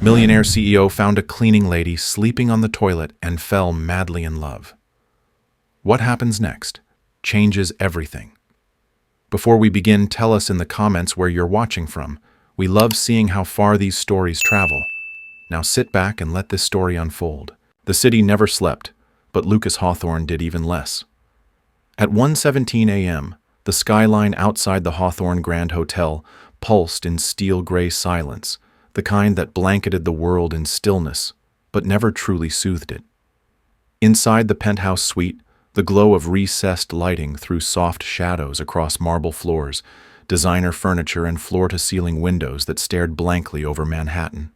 Millionaire CEO found a cleaning lady sleeping on the toilet and fell madly in love. What happens next changes everything. Before we begin, tell us in the comments where you're watching from. We love seeing how far these stories travel. Now sit back and let this story unfold. The city never slept, but Lucas Hawthorne did even less. At 1:17 a.m., the skyline outside the Hawthorne Grand Hotel pulsed in steel-gray silence, the kind that blanketed the world in stillness, but never truly soothed it. Inside the penthouse suite, the glow of recessed lighting threw soft shadows across marble floors, designer furniture and floor-to-ceiling windows that stared blankly over Manhattan.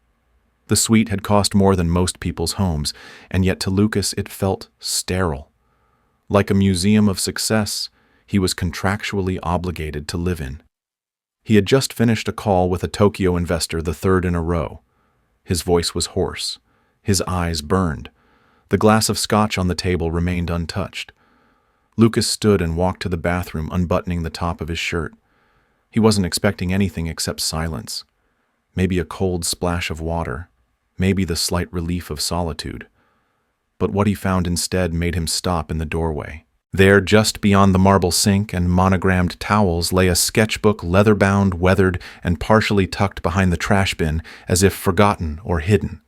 The suite had cost more than most people's homes, and yet to Lucas it felt sterile. Like a museum of success, he was contractually obligated to live in. He had just finished a call with a Tokyo investor, the third in a row. His voice was hoarse. His eyes burned. The glass of scotch on the table remained untouched. Lucas stood and walked to the bathroom, unbuttoning the top of his shirt. He wasn't expecting anything except silence. Maybe a cold splash of water. Maybe the slight relief of solitude. But what he found instead made him stop in the doorway. There, just beyond the marble sink and monogrammed towels, lay a sketchbook, leather-bound, weathered, and partially tucked behind the trash bin, as if forgotten or hidden.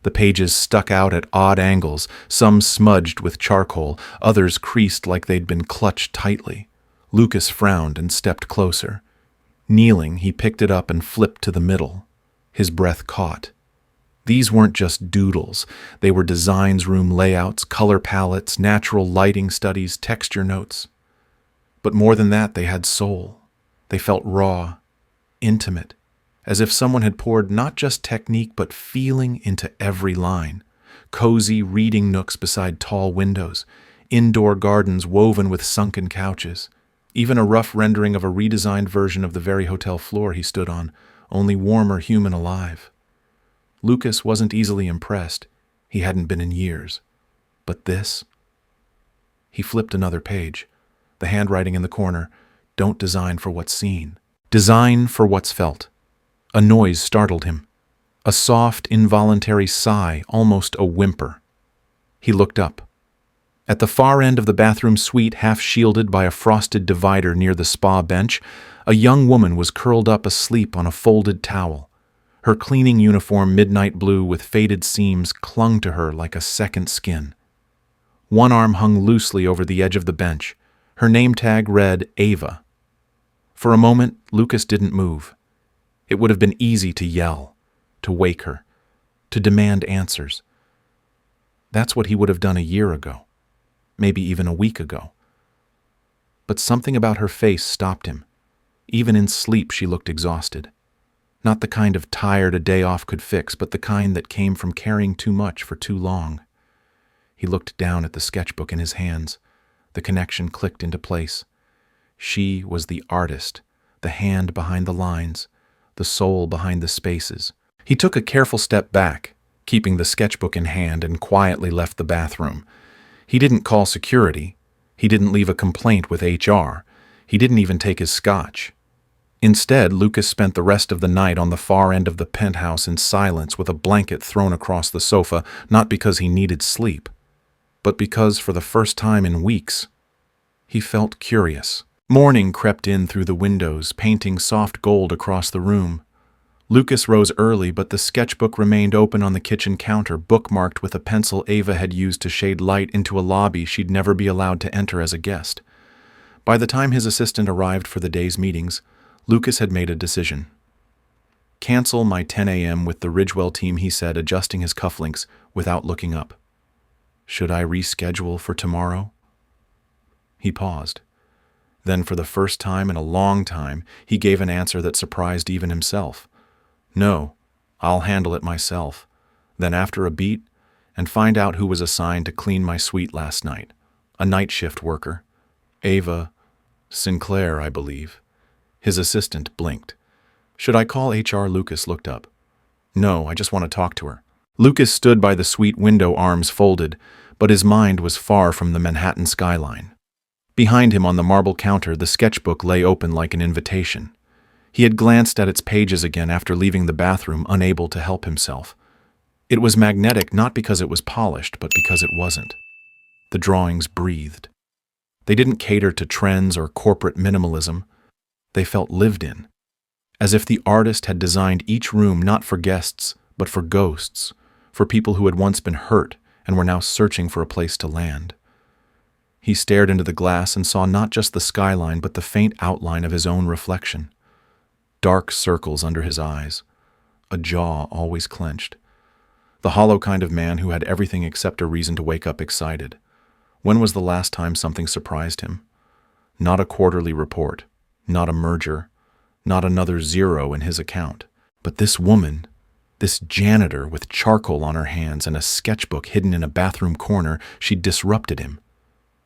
The pages stuck out at odd angles, some smudged with charcoal, others creased like they'd been clutched tightly. Lucas frowned and stepped closer. Kneeling, he picked it up and flipped to the middle. His breath caught. These weren't just doodles. They were designs, room layouts, color palettes, natural lighting studies, texture notes. But more than that, they had soul. They felt raw, intimate, as if someone had poured not just technique but feeling into every line. Cozy reading nooks beside tall windows, indoor gardens woven with sunken couches, even a rough rendering of a redesigned version of the very hotel floor he stood on, only warmer, human, alive. Lucas wasn't easily impressed. He hadn't been in years. But this? He flipped another page. The handwriting in the corner, "Don't design for what's seen. Design for what's felt." A noise startled him. A soft, involuntary sigh, almost a whimper. He looked up. At the far end of the bathroom suite, half shielded by a frosted divider near the spa bench, a young woman was curled up asleep on a folded towel. Her cleaning uniform, midnight blue with faded seams, clung to her like a second skin. One arm hung loosely over the edge of the bench. Her name tag read Ava. For a moment, Lucas didn't move. It would have been easy to yell, to wake her, to demand answers. That's what he would have done a year ago, maybe even a week ago. But something about her face stopped him. Even in sleep, she looked exhausted. Not the kind of tired a day off could fix, but the kind that came from carrying too much for too long. He looked down at the sketchbook in his hands. The connection clicked into place. She was the artist, the hand behind the lines, the soul behind the spaces. He took a careful step back, keeping the sketchbook in hand, and quietly left the bathroom. He didn't call security. He didn't leave a complaint with HR. He didn't even take his scotch. Instead, Lucas spent the rest of the night on the far end of the penthouse in silence with a blanket thrown across the sofa, not because he needed sleep, but because, for the first time in weeks, he felt curious. Morning crept in through the windows, painting soft gold across the room. Lucas rose early, but the sketchbook remained open on the kitchen counter, bookmarked with a pencil Ava had used to shade light into a lobby she'd never be allowed to enter as a guest. By the time his assistant arrived for the day's meetings, Lucas had made a decision. "Cancel my 10 a.m. with the Ridgewell team," he said, adjusting his cufflinks without looking up. "Should I reschedule for tomorrow?" He paused. Then, for the first time in a long time, he gave an answer that surprised even himself. "No, I'll handle it myself." Then, after a beat, "And find out who was assigned to clean my suite last night. A night shift worker. Ava Sinclair, I believe." His assistant blinked. "Should I call HR?" Lucas looked up. "No, I just want to talk to her." Lucas stood by the suite window, arms folded, but his mind was far from the Manhattan skyline. Behind him on the marble counter, the sketchbook lay open like an invitation. He had glanced at its pages again after leaving the bathroom, unable to help himself. It was magnetic not because it was polished, but because it wasn't. The drawings breathed. They didn't cater to trends or corporate minimalism. They felt lived in, as if the artist had designed each room not for guests, but for ghosts, for people who had once been hurt and were now searching for a place to land. He stared into the glass and saw not just the skyline, but the faint outline of his own reflection. Dark circles under his eyes, a jaw always clenched. The hollow kind of man who had everything except a reason to wake up excited. When was the last time something surprised him? Not a quarterly report, not a merger, not another zero in his account. But this woman, this janitor with charcoal on her hands and a sketchbook hidden in a bathroom corner, she disrupted him.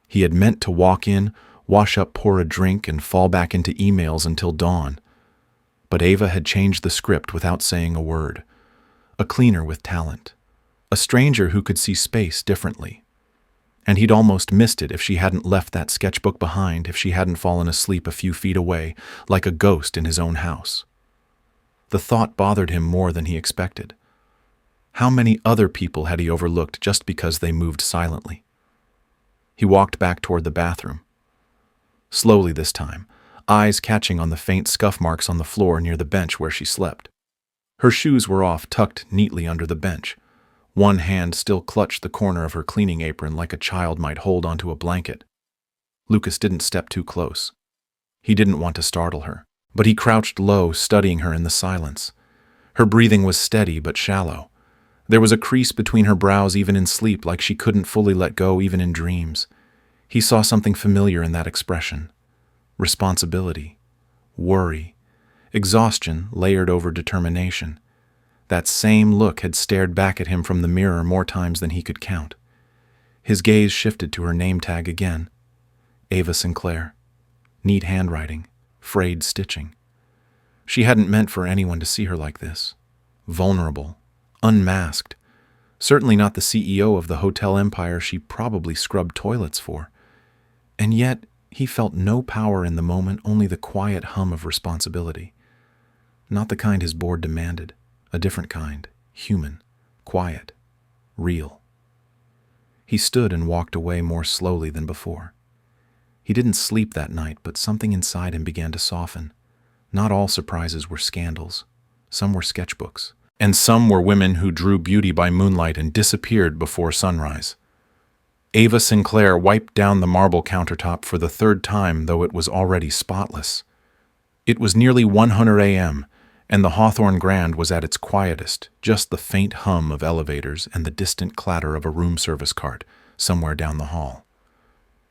He had meant to walk in, wash up, pour a drink, and fall back into emails until dawn. But Ava had changed the script without saying a word. A cleaner with talent. A stranger who could see space differently. And he'd almost missed it if she hadn't left that sketchbook behind, if she hadn't fallen asleep a few feet away, like a ghost in his own house. The thought bothered him more than he expected. How many other people had he overlooked just because they moved silently? He walked back toward the bathroom. Slowly this time, eyes catching on the faint scuff marks on the floor near the bench where she slept. Her shoes were off, tucked neatly under the bench. One hand still clutched the corner of her cleaning apron like a child might hold onto a blanket. Lucas didn't step too close. He didn't want to startle her, but he crouched low, studying her in the silence. Her breathing was steady but shallow. There was a crease between her brows even in sleep, like she couldn't fully let go even in dreams. He saw something familiar in that expression. Responsibility, worry, exhaustion layered over determination. That same look had stared back at him from the mirror more times than he could count. His gaze shifted to her name tag again. Ava Sinclair. Neat handwriting, frayed stitching. She hadn't meant for anyone to see her like this. Vulnerable, unmasked. Certainly not the CEO of the hotel empire she probably scrubbed toilets for. And yet, he felt no power in the moment, only the quiet hum of responsibility. Not the kind his board demanded. A different kind, human, quiet, real. He stood and walked away more slowly than before. He didn't sleep that night, but something inside him began to soften. Not all surprises were scandals. Some were sketchbooks. And some were women who drew beauty by moonlight and disappeared before sunrise. Ava Sinclair wiped down the marble countertop for the third time, though it was already spotless. It was nearly 100 a.m., and the Hawthorne Grand was at its quietest, just the faint hum of elevators and the distant clatter of a room service cart somewhere down the hall.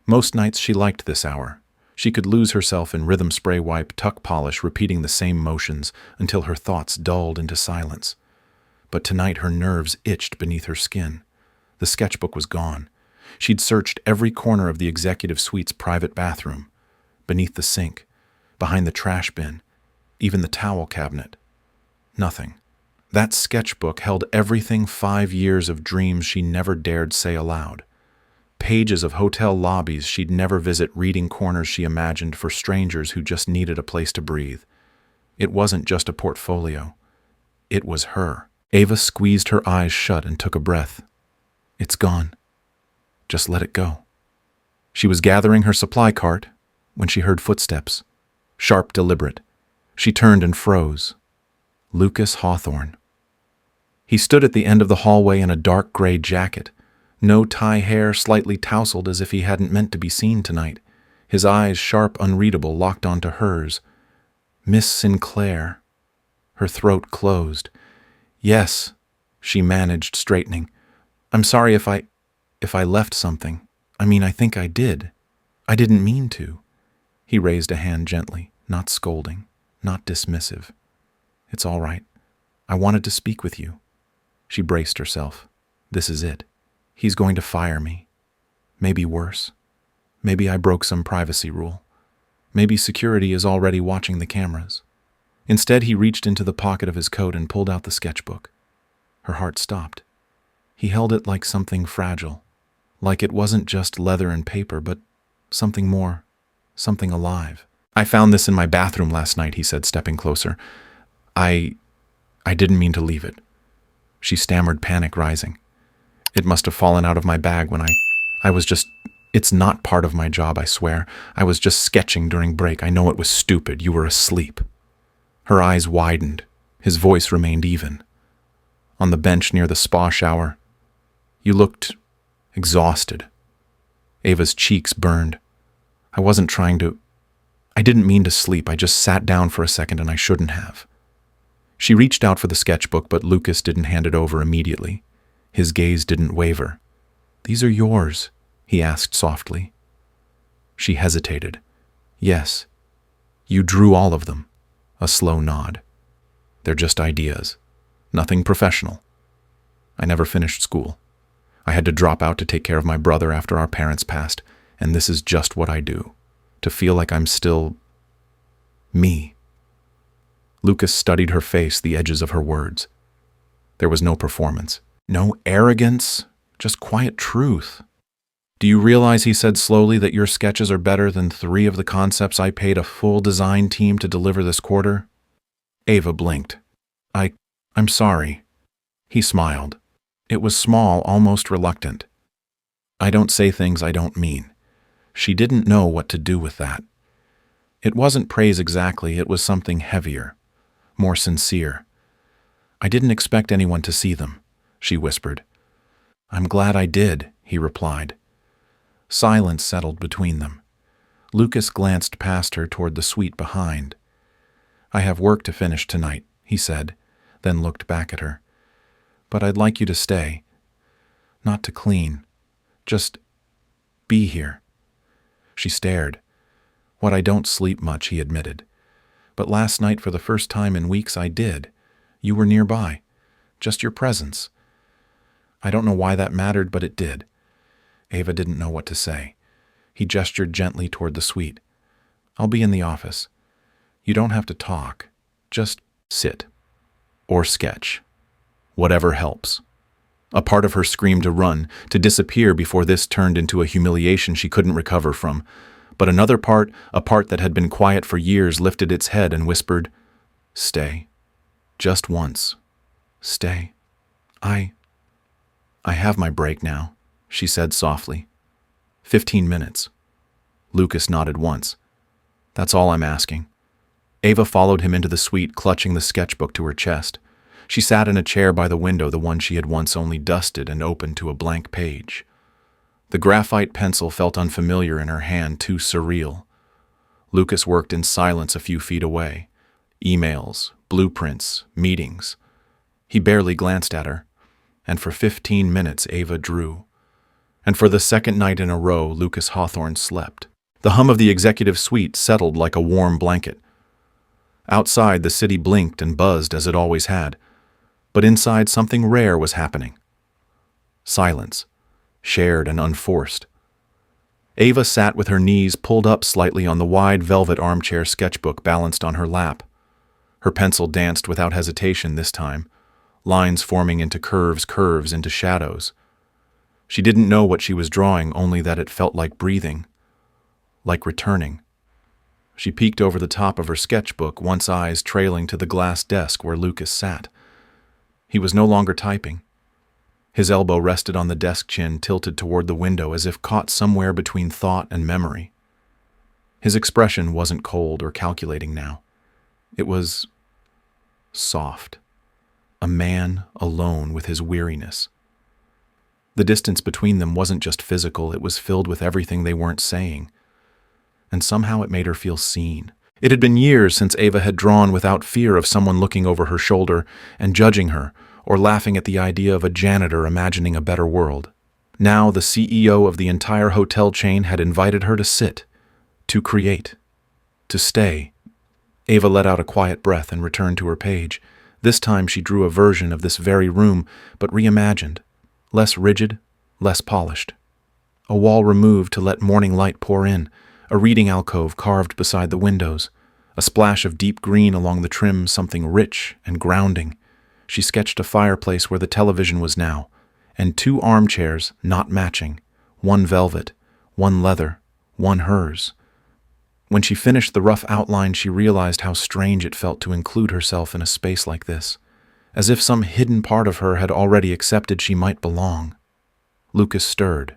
Most nights she liked this hour. She could lose herself in rhythm spray wipe, tuck polish, repeating the same motions until her thoughts dulled into silence. But tonight her nerves itched beneath her skin. The sketchbook was gone. She'd searched every corner of the executive suite's private bathroom, beneath the sink, behind the trash bin, even the towel cabinet. Nothing. That sketchbook held everything 5 years of dreams she never dared say aloud. Pages of hotel lobbies she'd never visit, reading corners she imagined for strangers who just needed a place to breathe. It wasn't just a portfolio. It was her. Ava squeezed her eyes shut and took a breath. It's gone. Just let it go. She was gathering her supply cart when she heard footsteps. Sharp, deliberate. She turned and froze. Lucas Hawthorne. He stood at the end of the hallway in a dark gray jacket. No tie hair, slightly tousled as if he hadn't meant to be seen tonight. His eyes, sharp, unreadable, locked onto hers. Miss Sinclair. Her throat closed. Yes, she managed, straightening. I'm sorry if I left something. I think I did. I didn't mean to. He raised a hand gently, not scolding, not dismissive. It's all right. I wanted to speak with you. She braced herself. This is it. He's going to fire me. Maybe worse. Maybe I broke some privacy rule. Maybe security is already watching the cameras. Instead, he reached into the pocket of his coat and pulled out the sketchbook. Her heart stopped. He held it like something fragile, like it wasn't just leather and paper, but something more, something alive. I found this in my bathroom last night, he said, stepping closer. I didn't mean to leave it. she stammered, panic rising. It must have fallen out of my bag when I was just... It's not part of my job, I swear. I was just sketching during break. I know it was stupid. You were asleep. Her eyes widened. His voice remained even. On the bench near the spa shower, you looked exhausted. Ava's cheeks burned. I wasn't trying to... I didn't mean to sleep. I just sat down for a second and I shouldn't have. She reached out for the sketchbook, but Lucas didn't hand it over immediately. His gaze didn't waver. "These are yours?" he asked softly. She hesitated. "Yes. You drew all of them." A slow nod. "They're just ideas. Nothing professional. I never finished school. I had to drop out to take care of my brother after our parents passed, and this is just what I do. To feel like I'm still... me." Lucas studied her face, the edges of her words. There was no performance. No arrogance, just quiet truth. "Do you realize," he said slowly, "that your sketches are better than 3 of the concepts I paid a full design team to deliver this quarter?" Ava blinked. I'm sorry." He smiled. It was small, almost reluctant. "I don't say things I don't mean." She didn't know what to do with that. It wasn't praise exactly, it was something heavier, more sincere. "I didn't expect anyone to see them," she whispered. "I'm glad I did," he replied. Silence settled between them. Lucas glanced past her toward the suite behind. "I have work to finish tonight," he said, then looked back at her. "But I'd like you to stay. Not to clean. Just be here." She stared. "What, I don't sleep much," he admitted. "But last night, for the first time in weeks, I did. You were nearby. Just your presence. I don't know why that mattered, but it did." Ava didn't know what to say. He gestured gently toward the suite. "I'll be in the office. You don't have to talk. Just sit. Or sketch. Whatever helps." A part of her screamed to run, to disappear before this turned into a humiliation she couldn't recover from. But another part, a part that had been quiet for years, lifted its head and whispered, "Stay. Just once. Stay. I have my break now," she said softly. 15 minutes. Lucas nodded once. "That's all I'm asking." Ava followed him into the suite, clutching the sketchbook to her chest. She sat in a chair by the window, the one she had once only dusted, and opened to a blank page. The graphite pencil felt unfamiliar in her hand, too surreal. Lucas worked in silence a few feet away. Emails, blueprints, meetings. He barely glanced at her. And for 15 minutes Ava drew. And for the second night in a row, Lucas Hawthorne slept. The hum of the executive suite settled like a warm blanket. Outside, the city blinked and buzzed as it always had. But inside, something rare was happening. Silence, shared and unforced. Ava sat with her knees pulled up slightly on the wide velvet armchair, sketchbook balanced on her lap. Her pencil danced without hesitation this time, lines forming into curves, curves into shadows. She didn't know what she was drawing, only that it felt like breathing, like returning. She peeked over the top of her sketchbook, once eyes trailing to the glass desk where Lucas sat. He was no longer typing. His elbow rested on the desk, chin tilted toward the window as if caught somewhere between thought and memory. His expression wasn't cold or calculating now. It was soft. A man alone with his weariness. The distance between them wasn't just physical, it was filled with everything they weren't saying. And somehow it made her feel seen. It had been years since Ava had drawn without fear of someone looking over her shoulder and judging her, or laughing at the idea of a janitor imagining a better world. Now the CEO of the entire hotel chain had invited her to sit, to create, to stay. Ava let out a quiet breath and returned to her page. This time she drew a version of this very room, but reimagined, less rigid, less polished. A wall removed to let morning light pour in, a reading alcove carved beside the windows, a splash of deep green along the trim, something rich and grounding. She sketched a fireplace where the television was now, and 2 armchairs not matching, one velvet, one leather, one hers. When she finished the rough outline, she realized how strange it felt to include herself in a space like this. as if some hidden part of her had already accepted she might belong. Lucas stirred.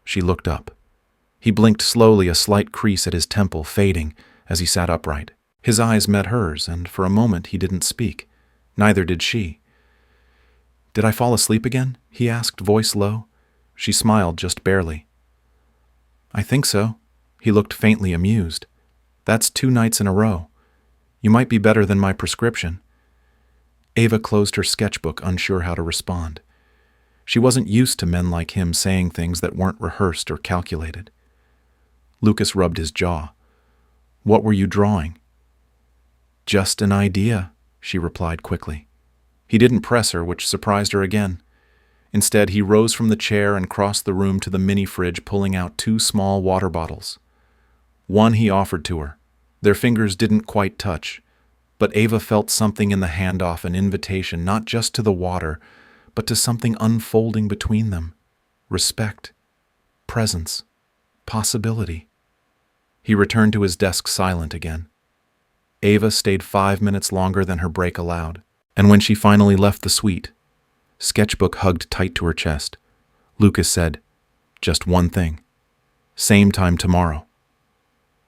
She looked up. He blinked slowly, a slight crease at his temple fading as he sat upright. His eyes met hers, and for a moment he didn't speak. Neither did she. "Did I fall asleep again?" he asked, voice low. She smiled just barely. "I think so." He looked faintly amused. "That's 2 nights in a row. You might be better than my prescription." Ava closed her sketchbook, unsure how to respond. She wasn't used to men like him saying things that weren't rehearsed or calculated. Lucas rubbed his jaw. "What were you drawing?" "Just an idea," she replied quickly. He didn't press her, which surprised her again. Instead, he rose from the chair and crossed the room to the mini-fridge, pulling out 2 small water bottles. One he offered to her. Their fingers didn't quite touch, but Ava felt something in the handoff, an invitation not just to the water, but to something unfolding between them. Respect, presence, possibility. He returned to his desk silent again. Ava stayed 5 minutes longer than her break allowed, and when she finally left the suite, Sketchbook hugged tight to her chest, Lucas said, "Just one thing. Same time tomorrow."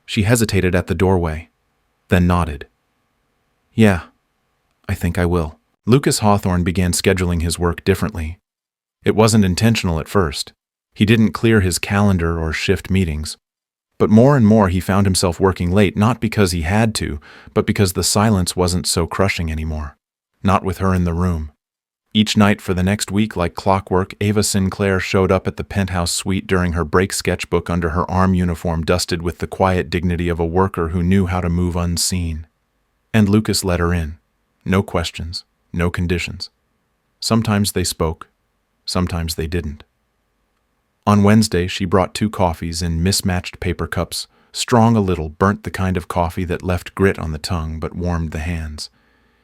She hesitated at the doorway, then nodded. "Yeah, I think I will." Lucas Hawthorne began scheduling his work differently. It wasn't intentional at first. He didn't clear his calendar or shift meetings. But more and more he found himself working late, not because he had to, but because the silence wasn't so crushing anymore. Not with her in the room. Each night for the next week, like clockwork, Ava Sinclair showed up at the penthouse suite during her break, sketchbook under her arm, uniform dusted with the quiet dignity of a worker who knew how to move unseen. And Lucas let her in. No questions, no conditions. Sometimes they spoke, sometimes they didn't. On Wednesday, she brought 2 coffees in mismatched paper cups, strong a little, burnt, the kind of coffee that left grit on the tongue but warmed the hands.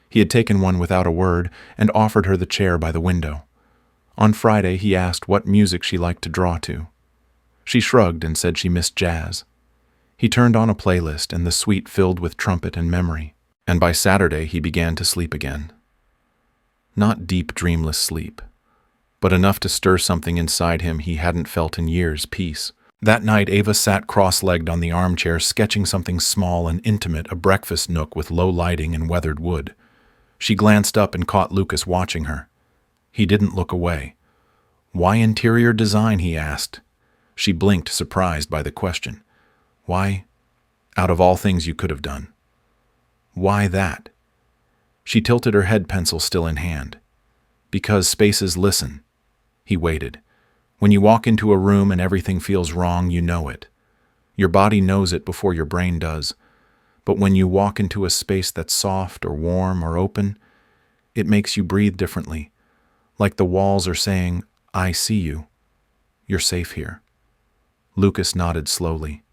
He had taken one without a word and offered her the chair by the window. On Friday, he asked what music she liked to draw to. She shrugged and said she missed jazz. He turned on a playlist, and the suite filled with trumpet and memory. And by Saturday, he began to sleep again. Not deep, dreamless sleep, but enough to stir something inside him he hadn't felt in years, peace. That night, Ava sat cross-legged on the armchair, sketching something small and intimate, a breakfast nook with low lighting and weathered wood. She glanced up and caught Lucas watching her. He didn't look away. "Why interior design?" he asked. She blinked, surprised by the question. "Why, out of all things you could have done? Why that?" She tilted her head, pencil still in hand. "Because spaces listen." He waited. When you walk into a room and everything feels wrong, you know it. Your body knows it before your brain does. But when you walk into a space that's soft or warm or open, it makes you breathe differently, like the walls are saying, "I see you. You're safe here." Lucas nodded slowly.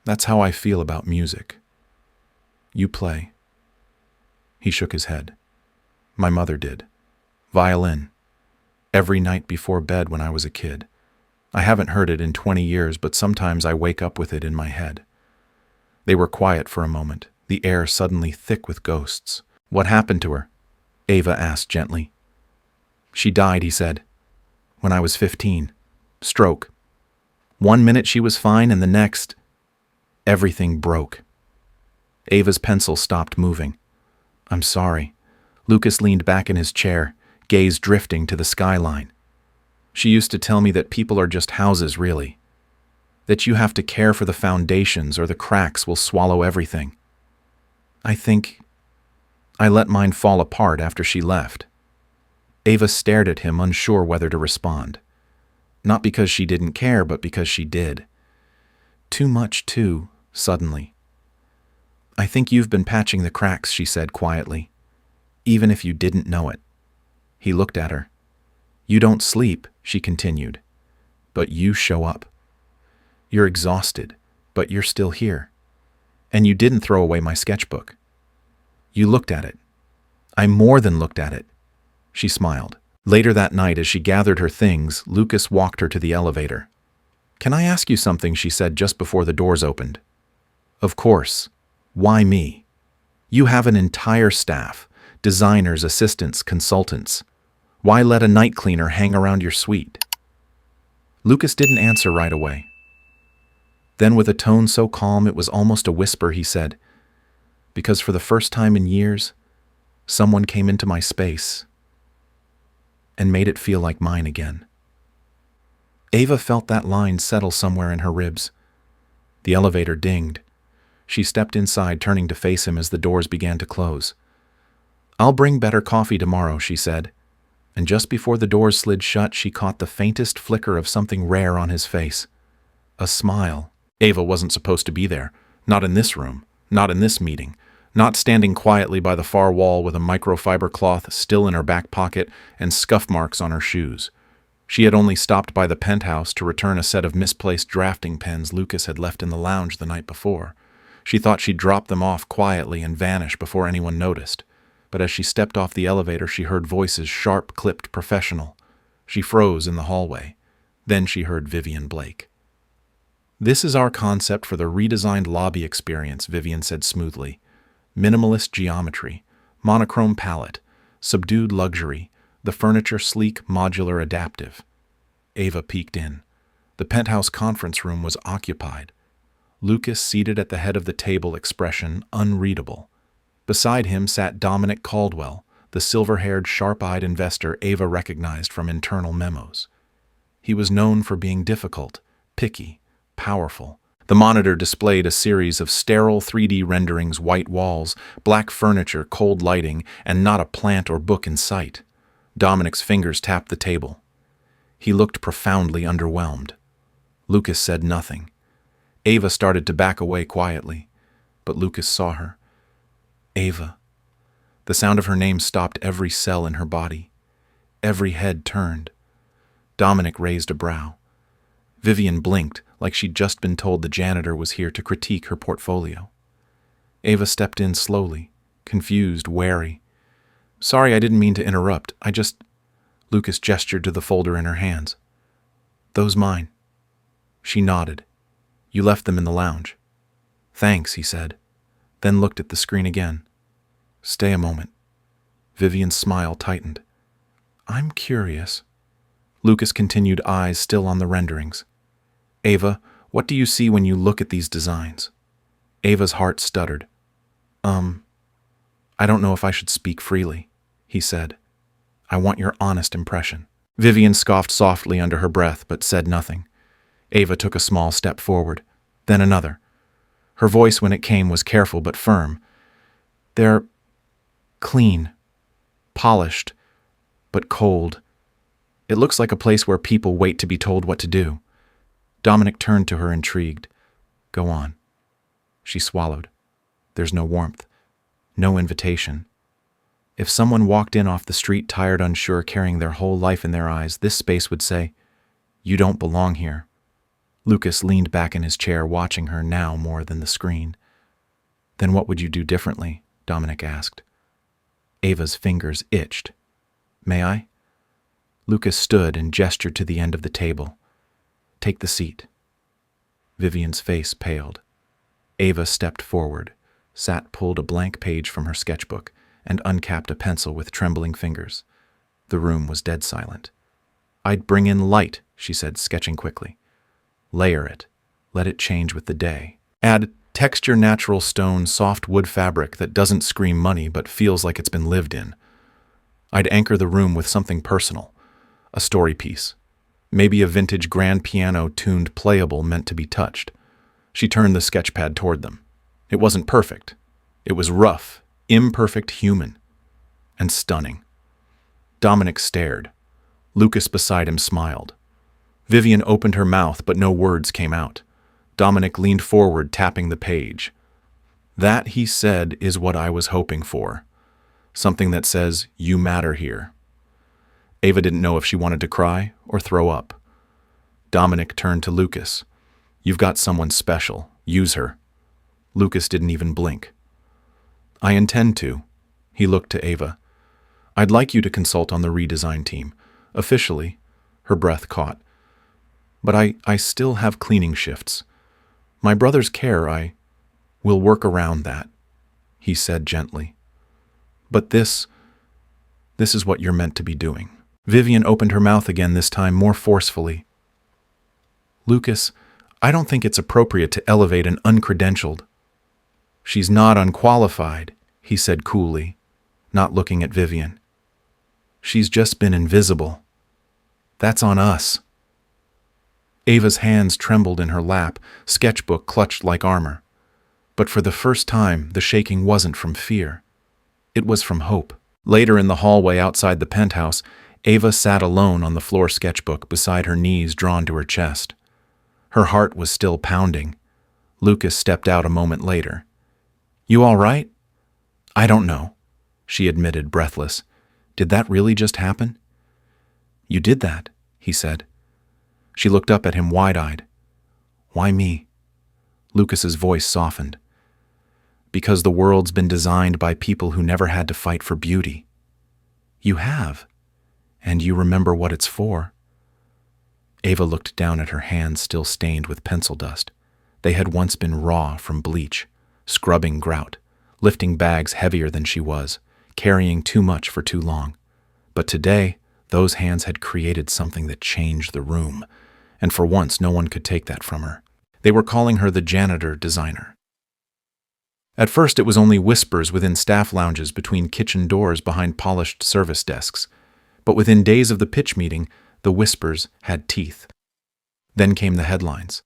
"That's how I feel about music." "You play?" He shook his head. "My mother did. Violin. Every night before bed when I was a kid. I haven't heard it in 20 years, but sometimes I wake up with it in my head." They were quiet for a moment, the air suddenly thick with ghosts. "What happened to her?" Ava asked gently. "She died," he said, "when I was 15. Stroke. 1 minute she was fine, and the next, everything broke." Ava's pencil stopped moving. "I'm sorry." Lucas leaned back in his chair, gaze drifting to the skyline. "She used to tell me that people are just houses, really. That you have to care for the foundations or the cracks will swallow everything. I think I let mine fall apart after she left." Ava stared at him, unsure whether to respond. Not because she didn't care, but because she did. Too much, too, suddenly. "I think you've been patching the cracks," she said quietly, "even if you didn't know it." He looked at her. "You don't sleep," she continued, "but you show up. You're exhausted, but you're still here. And you didn't throw away my sketchbook. You looked at it. I more than looked at it." She smiled. Later that night, as she gathered her things, Lucas walked her to the elevator. "Can I ask you something?" she said just before the doors opened. "Of course. Why me? You have an entire staff. Designers, assistants, consultants. Why let a night cleaner hang around your suite? Lucas didn't answer right away. Then, with a tone so calm it was almost a whisper, he said, "Because for the first time in years, someone came into my space and made it feel like mine again." Ava felt that line settle somewhere in her ribs. The elevator dinged. She stepped inside, turning to face him as the doors began to close. "I'll bring better coffee tomorrow," she said. And just before the doors slid shut, she caught the faintest flicker of something rare on his face. A smile. Ava wasn't supposed to be there. Not in this room. Not in this meeting. Not standing quietly by the far wall with a microfiber cloth still in her back pocket and scuff marks on her shoes. She had only stopped by the penthouse to return a set of misplaced drafting pens Lucas had left in the lounge the night before. She thought she'd drop them off quietly and vanish before anyone noticed. But as she stepped off the elevator, she heard voices, sharp-clipped, professional. She froze in the hallway. Then she heard Vivian Blake. "This is our concept for the redesigned lobby experience," Vivian said smoothly. "Minimalist geometry, monochrome palette, subdued luxury, the furniture sleek, modular, adaptive." Ava peeked in. The penthouse conference room was occupied. Lucas, seated at the head of the table, expression unreadable. Beside him sat Dominic Caldwell, the silver-haired, sharp-eyed investor Ava recognized from internal memos. He was known for being difficult, picky, powerful. The monitor displayed a series of sterile 3D renderings, white walls, black furniture, cold lighting, and not a plant or book in sight. Dominic's fingers tapped the table. He looked profoundly underwhelmed. Lucas said nothing. Ava started to back away quietly, but Lucas saw her. Ava. The sound of her name stopped every cell in her body. Every head turned. Dominic raised a brow. Vivian blinked, like she'd just been told the janitor was here to critique her portfolio. Ava stepped in slowly, confused, wary. "Sorry, I didn't mean to interrupt. Lucas gestured to the folder in her hands. "Those mine." She nodded. "You left them in the lounge." "Thanks," he said, then looked at the screen again. "Stay a moment." Vivian's smile tightened. "I'm curious." Lucas continued, eyes still on the renderings. "Ava, what do you see when you look at these designs?" Ava's heart stuttered. I don't know if I should speak freely," he said. "I want your honest impression." Vivian scoffed softly under her breath, but said nothing. Ava took a small step forward, then another. Her voice, when it came, was careful but firm. "They're clean, polished, but cold. It looks like a place where people wait to be told what to do." Dominic turned to her, intrigued. "Go on." She swallowed. "There's no warmth, no invitation. If someone walked in off the street, tired, unsure, carrying their whole life in their eyes, this space would say, 'You don't belong here.'" Lucas leaned back in his chair, watching her now more than the screen. "Then what would you do differently?" Dominic asked. Ava's fingers itched. "May I?" Lucas stood and gestured to the end of the table. "Take the seat." Vivian's face paled. Ava stepped forward, pulled a blank page from her sketchbook, and uncapped a pencil with trembling fingers. The room was dead silent. "I'd bring in light," she said, sketching quickly. "Layer it. Let it change with the day. Add texture, natural stone, soft wood fabric that doesn't scream money but feels like it's been lived in. I'd anchor the room with something personal, a story piece. Maybe a vintage grand piano tuned playable meant to be touched." She turned the sketchpad toward them. It wasn't perfect. It was rough, imperfect, human, and stunning. Dominic stared. Lucas beside him smiled. Vivian opened her mouth, but no words came out. Dominic leaned forward, tapping the page. "That," he said, "is what I was hoping for. Something that says, 'You matter here.'" Ava didn't know if she wanted to cry or throw up. Dominic turned to Lucas. "You've got someone special. Use her." Lucas didn't even blink. "I intend to." He looked to Ava. "I'd like you to consult on the redesign team. Officially." Her breath caught. "But I still have cleaning shifts. My brother's care, I will work around that," he said gently. "But this, This is what you're meant to be doing. Vivian opened her mouth again, this time more forcefully. Lucas, I don't think it's appropriate to elevate an uncredentialed. She's not unqualified, he said coolly, not looking at Vivian. She's just been invisible. That's on us. Ava's hands trembled in her lap, sketchbook clutched like armor. But for the first time, the shaking wasn't from fear. It was from hope. Later in the hallway outside the penthouse, Ava sat alone on the floor, sketchbook beside her, knees drawn to her chest. Her heart was still pounding. Lucas stepped out a moment later. You all right? I don't know, she admitted, breathless. Did that really just happen? You did that, he said. She looked up at him wide-eyed. Why me? Lucas's voice softened. Because the world's been designed by people who never had to fight for beauty. You have, and you remember what it's for. Ava looked down at her hands, still stained with pencil dust. They had once been raw from bleach, scrubbing grout, lifting bags heavier than she was, carrying too much for too long. But today, those hands had created something that changed the room, and for once no one could take that from her. They were calling her the janitor designer. At first it was only whispers within staff lounges, between kitchen doors, behind polished service desks. But within days of the pitch meeting, the whispers had teeth. Then came the headlines.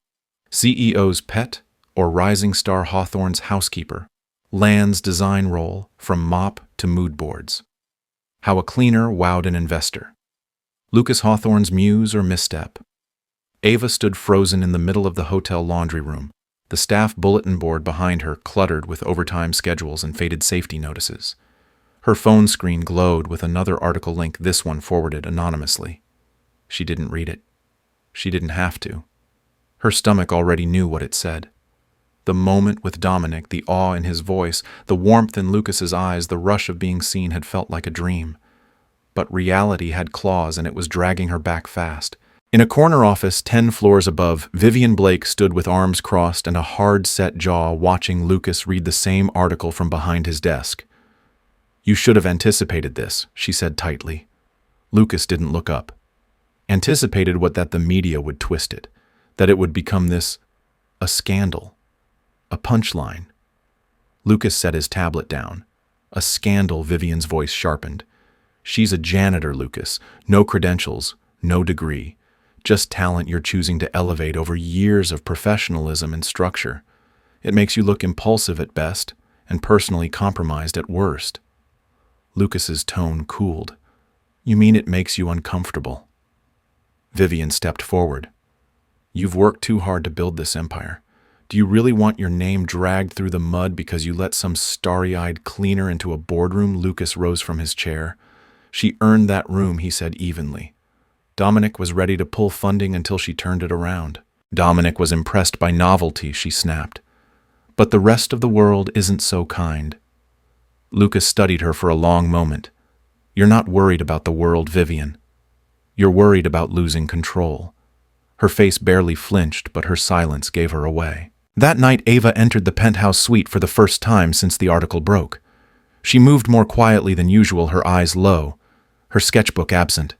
CEO's pet or rising star Hawthorne's housekeeper. Land's design role from mop to mood boards. How a cleaner wowed an investor. Lucas Hawthorne's muse or misstep. Ava stood frozen in the middle of the hotel laundry room, the staff bulletin board behind her cluttered with overtime schedules and faded safety notices. Her phone screen glowed with another article link, this one forwarded anonymously. She didn't read it. She didn't have to. Her stomach already knew what it said. The moment with Dominic, the awe in his voice, the warmth in Lucas's eyes, the rush of being seen had felt like a dream. But reality had claws, and it was dragging her back fast. In a corner office 10 floors above, Vivian Blake stood with arms crossed and a hard-set jaw, watching Lucas read the same article from behind his desk. You should have anticipated this, she said tightly. Lucas didn't look up. Anticipated what? That the media would twist it. That it would become this, a scandal. A punchline. Lucas set his tablet down. A scandal, Vivian's voice sharpened. She's a janitor, Lucas. No credentials, no degree. Just talent you're choosing to elevate over years of professionalism and structure. It makes you look impulsive at best and personally compromised at worst. Lucas's tone cooled. You mean it makes you uncomfortable? Vivian stepped forward. You've worked too hard to build this empire. Do you really want your name dragged through the mud because you let some starry-eyed cleaner into a boardroom? Lucas rose from his chair. She earned that room, he said evenly. Dominic was ready to pull funding until she turned it around. Dominic was impressed by novelty, she snapped. But the rest of the world isn't so kind. Lucas studied her for a long moment. You're not worried about the world, Vivian. You're worried about losing control. Her face barely flinched, but her silence gave her away. That night, Ava entered the penthouse suite for the first time since the article broke. She moved more quietly than usual, her eyes low, her sketchbook absent.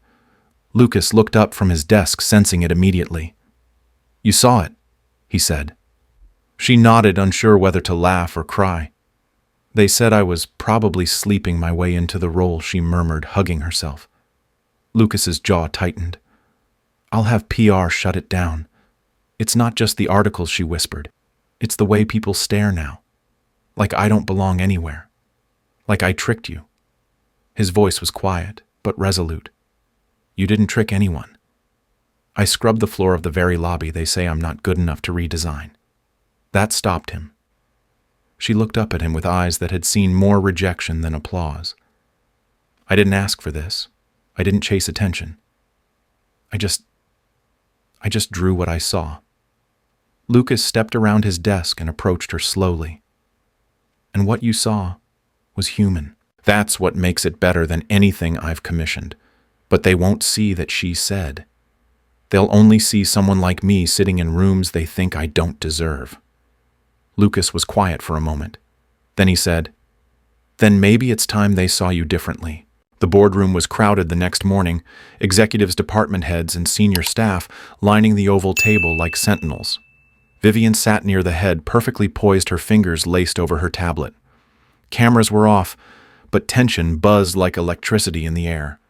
Lucas looked up from his desk, sensing it immediately. You saw it, he said. She nodded, unsure whether to laugh or cry. They said I was probably sleeping my way into the role, she murmured, hugging herself. Lucas's jaw tightened. I'll have PR shut it down. It's not just the articles, she whispered. It's the way people stare now. Like I don't belong anywhere. Like I tricked you. His voice was quiet, but resolute. You didn't trick anyone. I scrubbed the floor of the very lobby they say I'm not good enough to redesign. That stopped him. She looked up at him with eyes that had seen more rejection than applause. I didn't ask for this. I didn't chase attention. I just drew what I saw. Lucas stepped around his desk and approached her slowly. And what you saw was human. That's what makes it better than anything I've commissioned. But they won't see that she said. They'll only see someone like me sitting in rooms they think I don't deserve. Lucas was quiet for a moment. Then he said, Then maybe it's time they saw you differently. The boardroom was crowded the next morning, executives, department heads, and senior staff lining the oval table like sentinels. Vivian sat near the head, perfectly poised, her fingers laced over her tablet. Cameras were off, but tension buzzed like electricity in the air.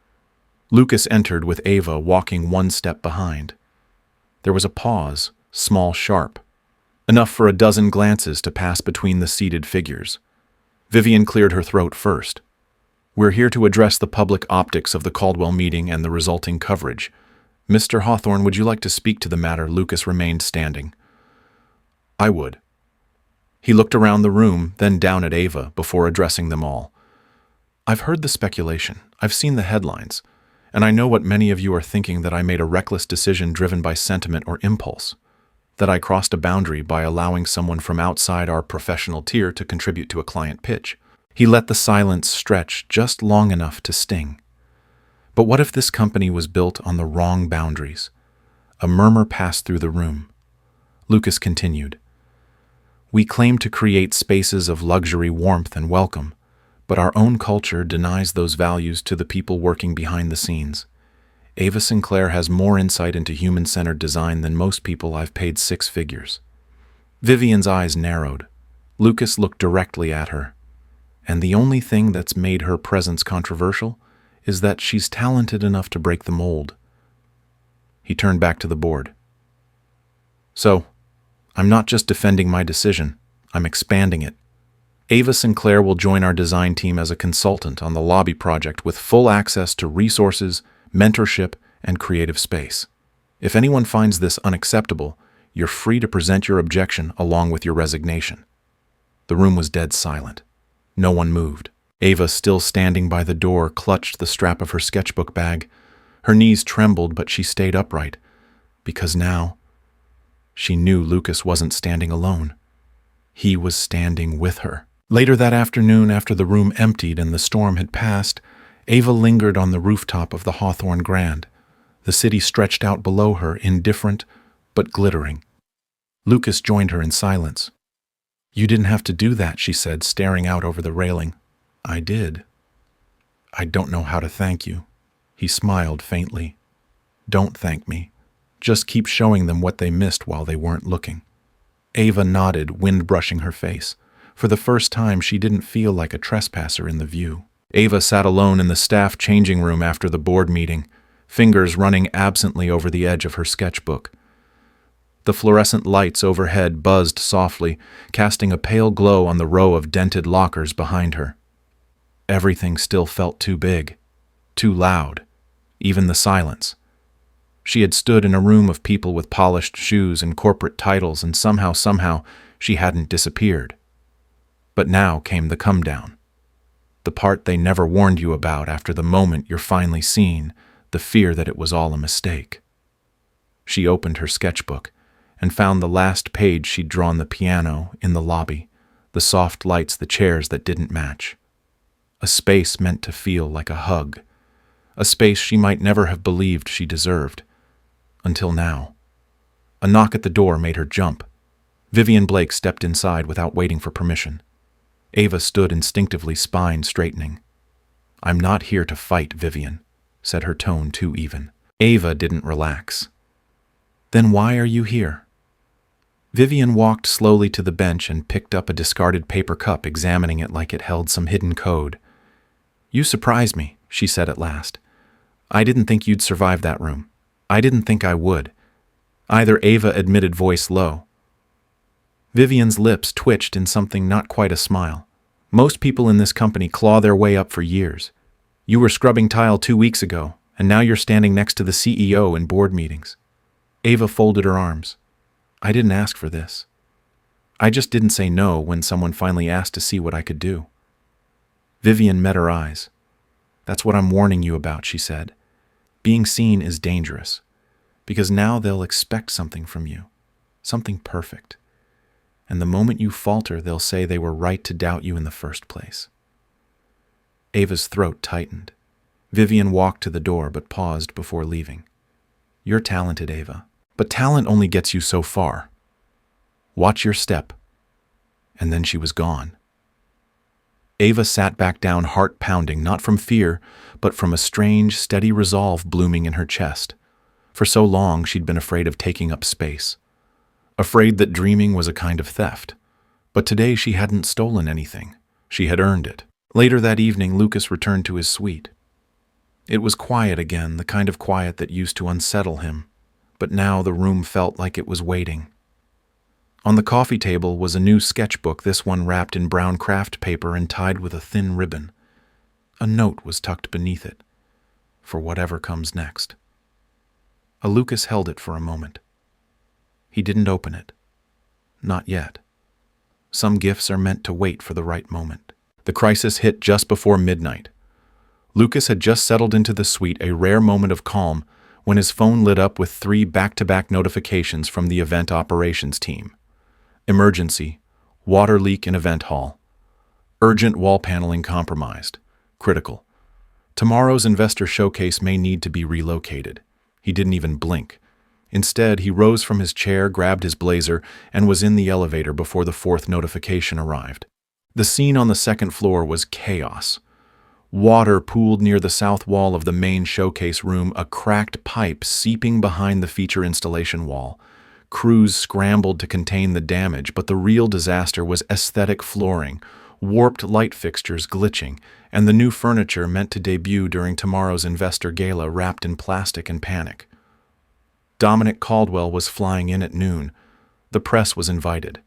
Lucas entered with Ava walking one step behind. There was a pause, small, sharp, enough for a dozen glances to pass between the seated figures. Vivian cleared her throat first. "We're here to address the public optics of the Caldwell meeting and the resulting coverage. Mr. Hawthorne, would you like to speak to the matter?" Lucas remained standing. "I would." He looked around the room, then down at Ava, before addressing them all. "I've heard the speculation, I've seen the headlines, and I know what many of you are thinking, that I made a reckless decision driven by sentiment or impulse, that I crossed a boundary by allowing someone from outside our professional tier to contribute to a client pitch." He let the silence stretch just long enough to sting. But what if this company was built on the wrong boundaries? A murmur passed through the room. Lucas continued. "We claim to create spaces of luxury, warmth, and welcome, but our own culture denies those values to the people working behind the scenes. Ava Sinclair has more insight into human-centered design than most people I've paid 6 figures. Vivian's eyes narrowed. Lucas looked directly at her. "And the only thing that's made her presence controversial is that she's talented enough to break the mold." He turned back to the board. "So, I'm not just defending my decision, I'm expanding it. Ava Sinclair will join our design team as a consultant on the lobby project with full access to resources, mentorship, and creative space. If anyone finds this unacceptable, you're free to present your objection along with your resignation." The room was dead silent. No one moved. Ava, still standing by the door, clutched the strap of her sketchbook bag. Her knees trembled, but she stayed upright, because now she knew Lucas wasn't standing alone. He was standing with her. Later that afternoon, after the room emptied and the storm had passed, Ava lingered on the rooftop of the Hawthorne Grand. The city stretched out below her, indifferent but glittering. Lucas joined her in silence. "You didn't have to do that," she said, staring out over the railing. "I did. I don't know how to thank you." He smiled faintly. "Don't thank me. Just keep showing them what they missed while they weren't looking." Ava nodded, wind brushing her face. For the first time, she didn't feel like a trespasser in the view. Ava sat alone in the staff changing room after the board meeting, fingers running absently over the edge of her sketchbook. The fluorescent lights overhead buzzed softly, casting a pale glow on the row of dented lockers behind her. Everything still felt too big, too loud, even the silence. She had stood in a room of people with polished shoes and corporate titles, and somehow, she hadn't disappeared. But now came the come-down. The part they never warned you about after the moment you're finally seen, the fear that it was all a mistake. She opened her sketchbook and found the last page she'd drawn: the piano in the lobby, the soft lights, the chairs that didn't match. A space meant to feel like a hug, a space she might never have believed she deserved. Until now. A knock at the door made her jump. Vivian Blake stepped inside without waiting for permission. Ava stood instinctively, spine straightening. "I'm not here to fight, Vivian," said her tone too even. Ava didn't relax. "Then why are you here?" Vivian walked slowly to the bench and picked up a discarded paper cup, examining it like it held some hidden code. "You surprised me," she said at last. "I didn't think you'd survive that room. I didn't think I would." Either, Ava admitted, voice low. Vivian's lips twitched in something not quite a smile. "Most people in this company claw their way up for years. You were scrubbing tile 2 weeks ago, and now you're standing next to the CEO in board meetings." Ava folded her arms. "I didn't ask for this. I just didn't say no when someone finally asked to see what I could do." Vivian met her eyes. "That's what I'm warning you about," she said. "Being seen is dangerous, because now they'll expect something from you, something perfect. And the moment you falter, they'll say they were right to doubt you in the first place." Ava's throat tightened. Vivian walked to the door but paused before leaving. "You're talented, Ava, but talent only gets you so far. Watch your step." And then she was gone. Ava sat back down, heart pounding, not from fear, but from a strange, steady resolve blooming in her chest. For so long she'd been afraid of taking up space, afraid that dreaming was a kind of theft. But today she hadn't stolen anything. She had earned it. Later that evening, Lucas returned to his suite. It was quiet again, the kind of quiet that used to unsettle him, but now the room felt like it was waiting. On the coffee table was a new sketchbook, this one wrapped in brown craft paper and tied with a thin ribbon. A note was tucked beneath it, for whatever comes next. Lucas held it for a moment. He didn't open it. Not yet. Some gifts are meant to wait for the right moment. The crisis hit just before midnight. Lucas had just settled into the suite, a rare moment of calm, when his phone lit up with 3 back-to-back notifications from the event operations team. Emergency, water leak in event hall. Urgent wall paneling compromised. Critical. Tomorrow's investor showcase may need to be relocated. He didn't even blink. Instead, he rose from his chair, grabbed his blazer, and was in the elevator before the 4th notification arrived. The scene on the 2nd floor was chaos. Water pooled near the south wall of the main showcase room, a cracked pipe seeping behind the feature installation wall. Crews scrambled to contain the damage, but the real disaster was aesthetic flooring, warped light fixtures glitching, and the new furniture meant to debut during tomorrow's investor gala wrapped in plastic and panic. Dominic Caldwell was flying in at noon. The press was invited.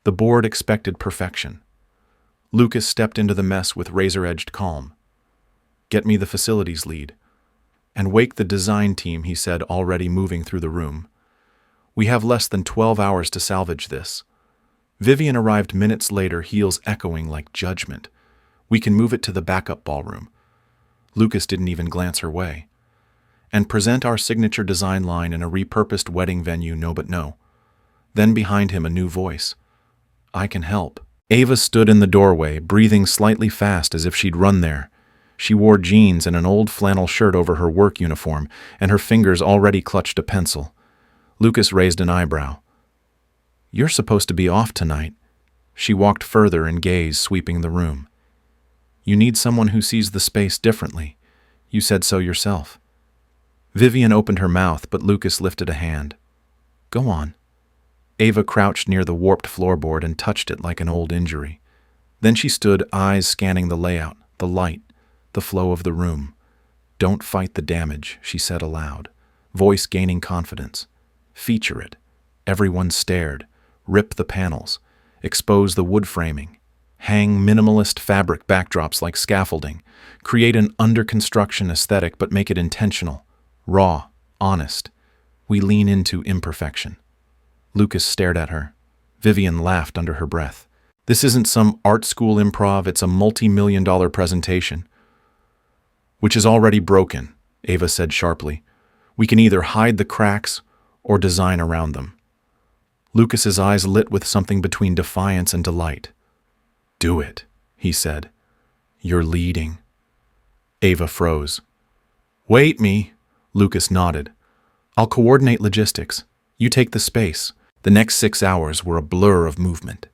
The board expected perfection. Lucas stepped into the mess with razor-edged calm. "Get me the facilities lead. And wake the design team," he said, already moving through the room. "We have less than 12 hours to salvage this." Vivian arrived minutes later, heels echoing like judgment. "We can move it to the backup ballroom." Lucas didn't even glance her way. "And present our signature design line in a repurposed wedding venue, no but no." Then behind him a new voice. "I can help." Ava stood in the doorway, breathing slightly fast as if she'd run there. She wore jeans and an old flannel shirt over her work uniform, and her fingers already clutched a pencil. Lucas raised an eyebrow. "You're supposed to be off tonight." She walked further and gaze sweeping the room. "You need someone who sees the space differently. You said so yourself." Vivian opened her mouth, but Lucas lifted a hand. "Go on." Ava crouched near the warped floorboard and touched it like an old injury. Then she stood, eyes scanning the layout, the light, the flow of the room. "Don't fight the damage," she said aloud, voice gaining confidence. "Feature it." Everyone stared. "Rip the panels. Expose the wood framing. Hang minimalist fabric backdrops like scaffolding. Create an under-construction aesthetic, but make it intentional. Raw, honest. We lean into imperfection." Lucas stared at her. Vivian laughed under her breath. "This isn't some art school improv, it's a multi-million-dollar presentation." "Which is already broken," Ava said sharply. "We can either hide the cracks or design around them." Lucas's eyes lit with something between defiance and delight. "Do it," he said. "You're leading." Ava froze. "Wait me," Lucas nodded. "I'll coordinate logistics. You take the space." The next 6 hours were a blur of movement.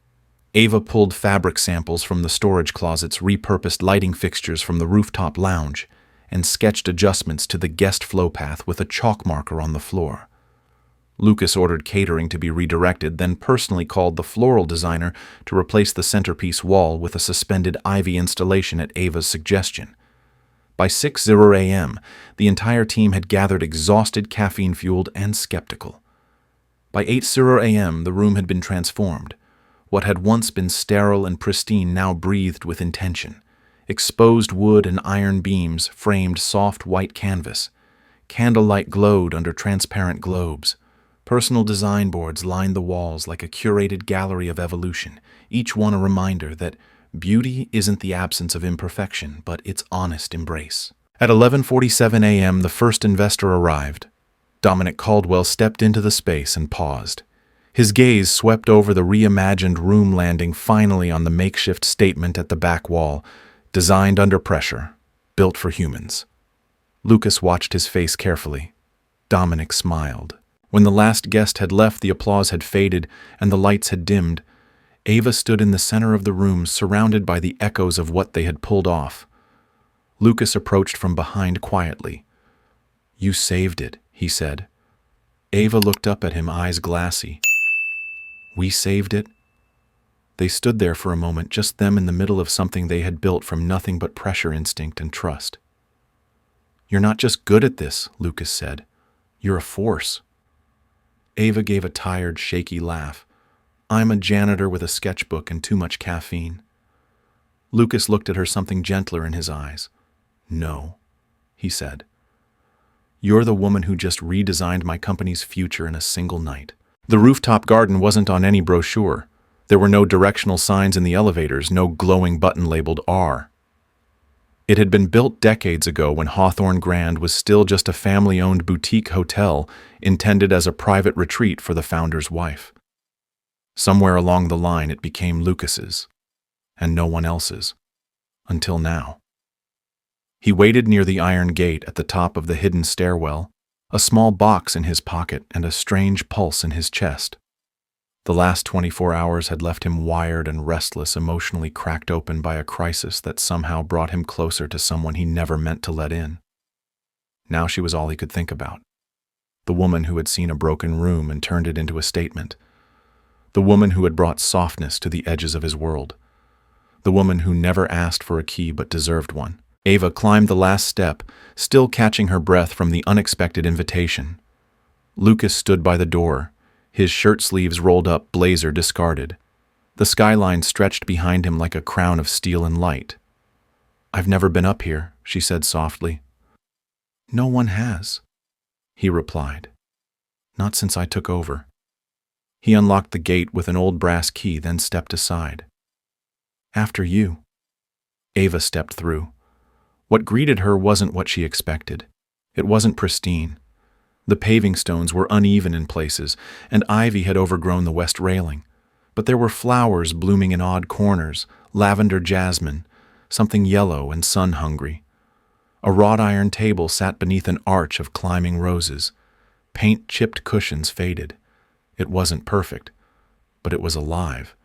Ava pulled fabric samples from the storage closets, repurposed lighting fixtures from the rooftop lounge, and sketched adjustments to the guest flow path with a chalk marker on the floor. Lucas ordered catering to be redirected, then personally called the floral designer to replace the centerpiece wall with a suspended ivy installation at Ava's suggestion. By 6:00 a.m., the entire team had gathered, exhausted, caffeine-fueled, and skeptical. By 8:00 a.m., the room had been transformed. What had once been sterile and pristine now breathed with intention. Exposed wood and iron beams framed soft white canvas. Candlelight glowed under transparent globes. Personal design boards lined the walls like a curated gallery of evolution, each one a reminder that beauty isn't the absence of imperfection, but its honest embrace. At 11:47 a.m., the first investor arrived. Dominic Caldwell stepped into the space and paused. His gaze swept over the reimagined room, landing finally on the makeshift statement at the back wall, "Designed under pressure, built for humans." Lucas watched his face carefully. Dominic smiled. When the last guest had left, the applause had faded and the lights had dimmed. Ava stood in the center of the room, surrounded by the echoes of what they had pulled off. Lucas approached from behind quietly. "You saved it," he said. Ava looked up at him, eyes glassy. "We saved it?" They stood there for a moment, just them in the middle of something they had built from nothing but pressure instinct and trust. "You're not just good at this," Lucas said. "You're a force." Ava gave a tired, shaky laugh. "I'm a janitor with a sketchbook and too much caffeine." Lucas looked at her, something gentler in his eyes. "No," he said. "You're the woman who just redesigned my company's future in a single night." The rooftop garden wasn't on any brochure. There were no directional signs in the elevators, no glowing button labeled R. It had been built decades ago when Hawthorne Grand was still just a family-owned boutique hotel intended as a private retreat for the founder's wife. Somewhere along the line it became Lucas's, and no one else's, until now. He waited near the iron gate at the top of the hidden stairwell, a small box in his pocket and a strange pulse in his chest. The last 24 hours had left him wired and restless, emotionally cracked open by a crisis that somehow brought him closer to someone he never meant to let in. Now she was all he could think about. The woman who had seen a broken room and turned it into a statement. The woman who had brought softness to the edges of his world. The woman who never asked for a key but deserved one. Ava climbed the last step, still catching her breath from the unexpected invitation. Lucas stood by the door, his shirt sleeves rolled up, blazer discarded. The skyline stretched behind him like a crown of steel and light. "I've never been up here," she said softly. "No one has," he replied. "Not since I took over." He unlocked the gate with an old brass key, then stepped aside. "After you." Ava stepped through. What greeted her wasn't what she expected. It wasn't pristine. The paving stones were uneven in places, and ivy had overgrown the west railing. But there were flowers blooming in odd corners, lavender jasmine, something yellow and sun-hungry. A wrought iron table sat beneath an arch of climbing roses. Paint-chipped cushions faded. It wasn't perfect, but it was alive.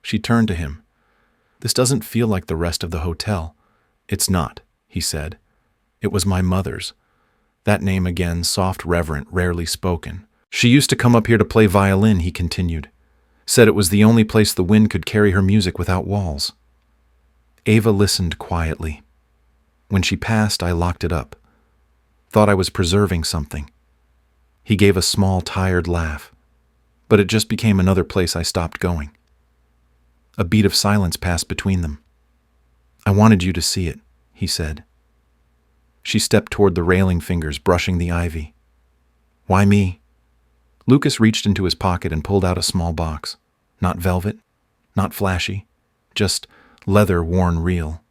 She turned to him. "This doesn't feel like the rest of the hotel." "It's not," he said. "It was my mother's." That name again, soft, reverent, rarely spoken. "She used to come up here to play violin," he continued. "Said it was the only place the wind could carry her music without walls." Ava listened quietly. "When she passed, I locked it up. Thought I was preserving something." He gave a small, tired laugh. "But it just became another place I stopped going." A beat of silence passed between them. "I wanted you to see it," he said. She stepped toward the railing, fingers brushing the ivy. "Why me?" Lucas reached into his pocket and pulled out a small box. Not velvet, not flashy, just leather worn real.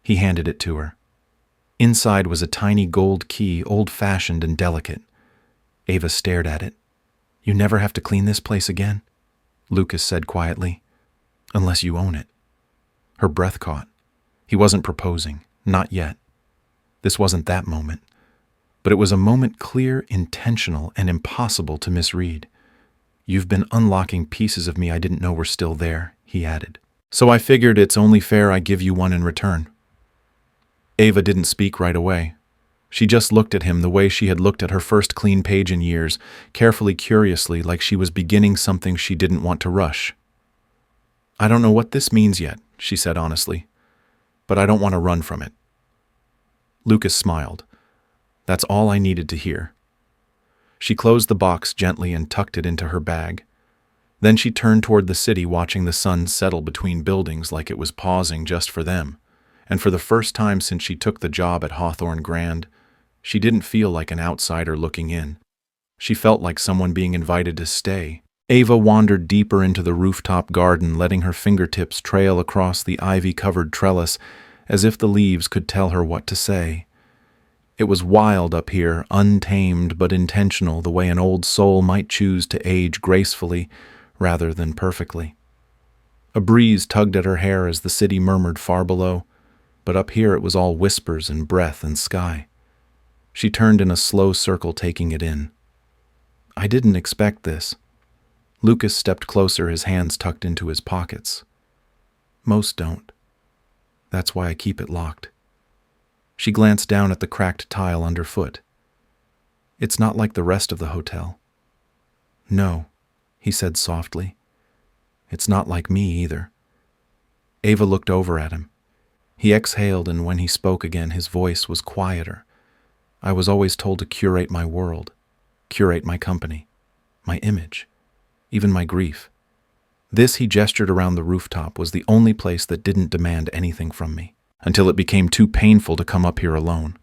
He handed it to her. Inside was a tiny gold key, old-fashioned and delicate. Ava stared at it. "You never have to clean this place again," Lucas said quietly. "Unless you own it." Her breath caught. He wasn't proposing, not yet. This wasn't that moment. But it was a moment clear, intentional, and impossible to misread. "You've been unlocking pieces of me I didn't know were still there," he added. "So I figured it's only fair I give you one in return." Ava didn't speak right away. She just looked at him the way she had looked at her first clean page in years, carefully, curiously, like she was beginning something she didn't want to rush. "I don't know what this means yet," she said honestly, "but I don't want to run from it." Lucas smiled. That's all I needed to hear. She closed the box gently and tucked it into her bag. Then she turned toward the city, watching the sun settle between buildings like it was pausing just for them. And for the first time since she took the job at Hawthorne Grand, she didn't feel like an outsider looking in. She felt like someone being invited to stay. Ava wandered deeper into the rooftop garden, letting her fingertips trail across the ivy-covered trellis as if the leaves could tell her what to say. It was wild up here, untamed but intentional, the way an old soul might choose to age gracefully rather than perfectly. A breeze tugged at her hair as the city murmured far below, but up here it was all whispers and breath and sky. She turned in a slow circle, taking it in. "I didn't expect this." Lucas stepped closer, his hands tucked into his pockets. Most don't. That's why I keep it locked. She glanced down at the cracked tile underfoot. It's not like the rest of the hotel. No, he said softly. It's not like me either. Ava looked over at him. He exhaled, and when he spoke again, his voice was quieter. I was always told to curate my world, curate my company, my image, even my grief. This, he gestured around the rooftop, was the only place that didn't demand anything from me, until it became too painful to come up here alone.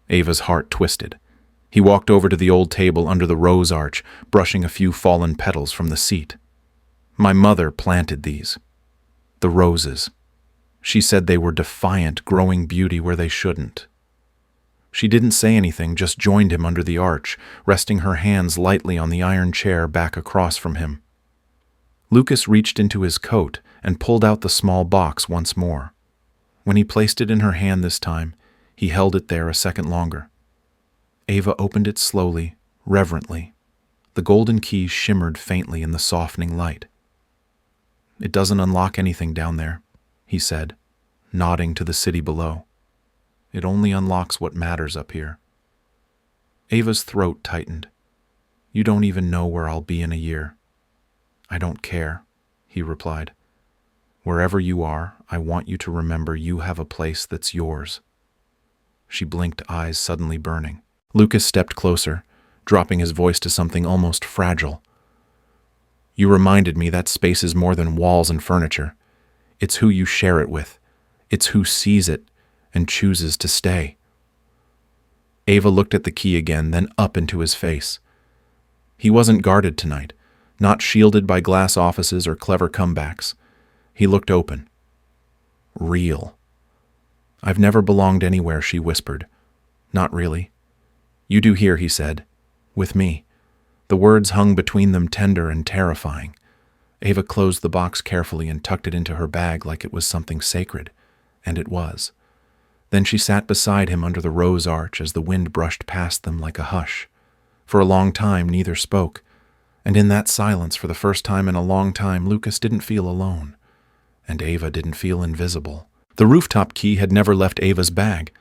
Ava's heart twisted. He walked over to the old table under the rose arch, brushing a few fallen petals from the seat. My mother planted these. The roses. She said they were defiant, growing beauty where they shouldn't. She didn't say anything, just joined him under the arch, resting her hands lightly on the iron chair back across from him. Lucas reached into his coat and pulled out the small box once more. When he placed it in her hand this time, he held it there a second longer. Ava opened it slowly, reverently. The golden key shimmered faintly in the softening light. It doesn't unlock anything down there, he said, nodding to the city below. It only unlocks what matters up here. Ava's throat tightened. You don't even know where I'll be in a year. I don't care, he replied. Wherever you are, I want you to remember you have a place that's yours. She blinked, eyes suddenly burning. Lucas stepped closer, dropping his voice to something almost fragile. You reminded me that space is more than walls and furniture. It's who you share it with. It's who sees it and chooses to stay. Ava looked at the key again, then up into his face. He wasn't guarded tonight, not shielded by glass offices or clever comebacks. He looked open. Real. I've never belonged anywhere, she whispered. Not really. You do here, he said. With me. The words hung between them, tender and terrifying. Ava closed the box carefully and tucked it into her bag like it was something sacred. And it was. Then she sat beside him under the rose arch as the wind brushed past them like a hush. For a long time, neither spoke. And in that silence, for the first time in a long time, Lucas didn't feel alone. And Ava didn't feel invisible. The rooftop key had never left Ava's bag.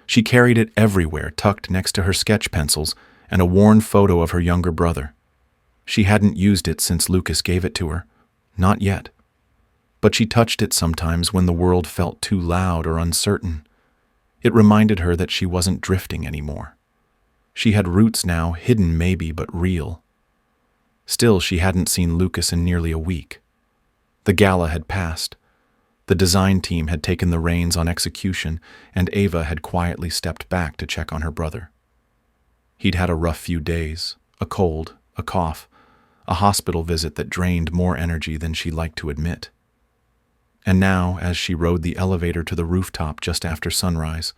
She carried it everywhere, tucked next to her sketch pencils and a worn photo of her younger brother. She hadn't used it since Lucas gave it to her. Not yet. But she touched it sometimes when the world felt too loud or uncertain. It reminded her that she wasn't drifting anymore. She had roots now, hidden maybe, but real. Still, she hadn't seen Lucas in nearly a week. The gala had passed. The design team had taken the reins on execution, and Ava had quietly stepped back to check on her brother. He'd had a rough few days, a cold, a cough, a hospital visit that drained more energy than she liked to admit. And now, as she rode the elevator to the rooftop just after sunrise,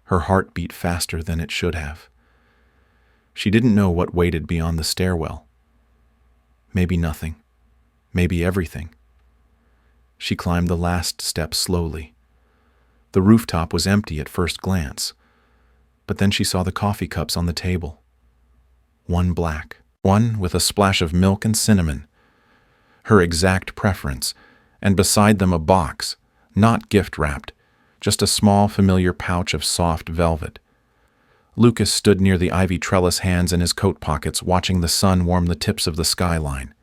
her heart beat faster than it should have. She didn't know what waited beyond the stairwell. Maybe nothing. Maybe everything. She climbed the last step slowly. The rooftop was empty at first glance, but then she saw the coffee cups on the table. One black, one with a splash of milk and cinnamon. Her exact preference, and beside them a box, not gift-wrapped, just a small, familiar pouch of soft velvet. Lucas stood near the ivy trellis, hands in his coat pockets, watching the sun warm the tips of the skyline.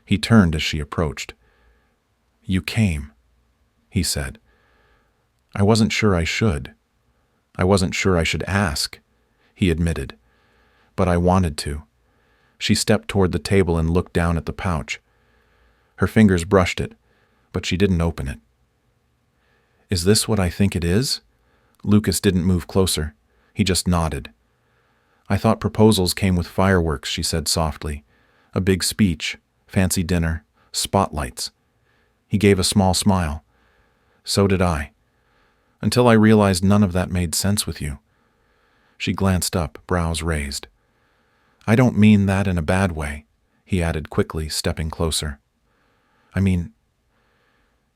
He turned as she approached. You came, he said. I wasn't sure I should. I wasn't sure I should ask, he admitted. But I wanted to. She stepped toward the table and looked down at the pouch. Her fingers brushed it, but she didn't open it. Is this what I think it is? Lucas didn't move closer. He just nodded. I thought proposals came with fireworks, she said softly. A big speech, fancy dinner, spotlights. He gave a small smile. So did I. Until I realized none of that made sense with you. She glanced up, brows raised. I don't mean that in a bad way, he added quickly, stepping closer. I mean,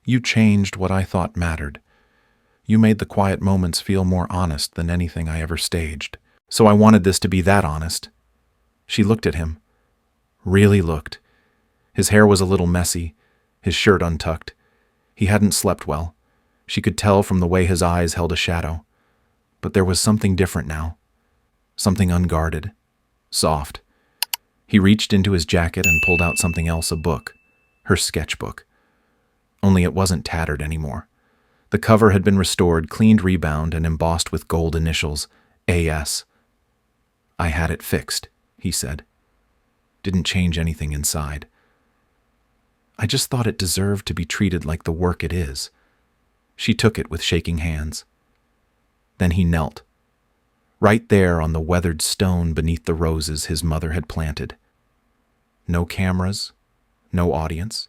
you changed what I thought mattered. You made the quiet moments feel more honest than anything I ever staged. So I wanted this to be that honest. She looked at him. Really looked. His hair was a little messy, his shirt untucked. He hadn't slept well. She could tell from the way his eyes held a shadow. But there was something different now. Something unguarded, soft. He reached into his jacket and pulled out something else, a book, her sketchbook. Only it wasn't tattered anymore. The cover had been restored, cleaned rebound, and embossed with gold initials, A.S. "I had it fixed," he said. Didn't change anything inside. "I just thought it deserved to be treated like the work it is." She took it with shaking hands. Then he knelt, right there on the weathered stone beneath the roses his mother had planted. No cameras, no audience,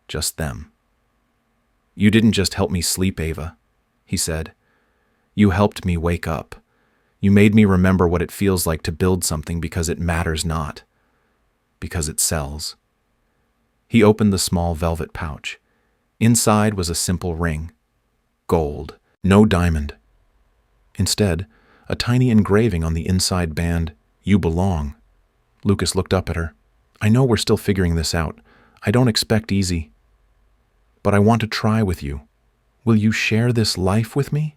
just them. "You didn't just help me sleep, Ava," he said. "You helped me wake up. You made me remember what it feels like to build something because it matters not, because it sells." He opened the small velvet pouch. Inside was a simple ring. Gold, no diamond. Instead, a tiny engraving on the inside band, "You belong." Lucas looked up at her. "I know we're still figuring this out. I don't expect easy. But I want to try with you. Will you share this life with me?"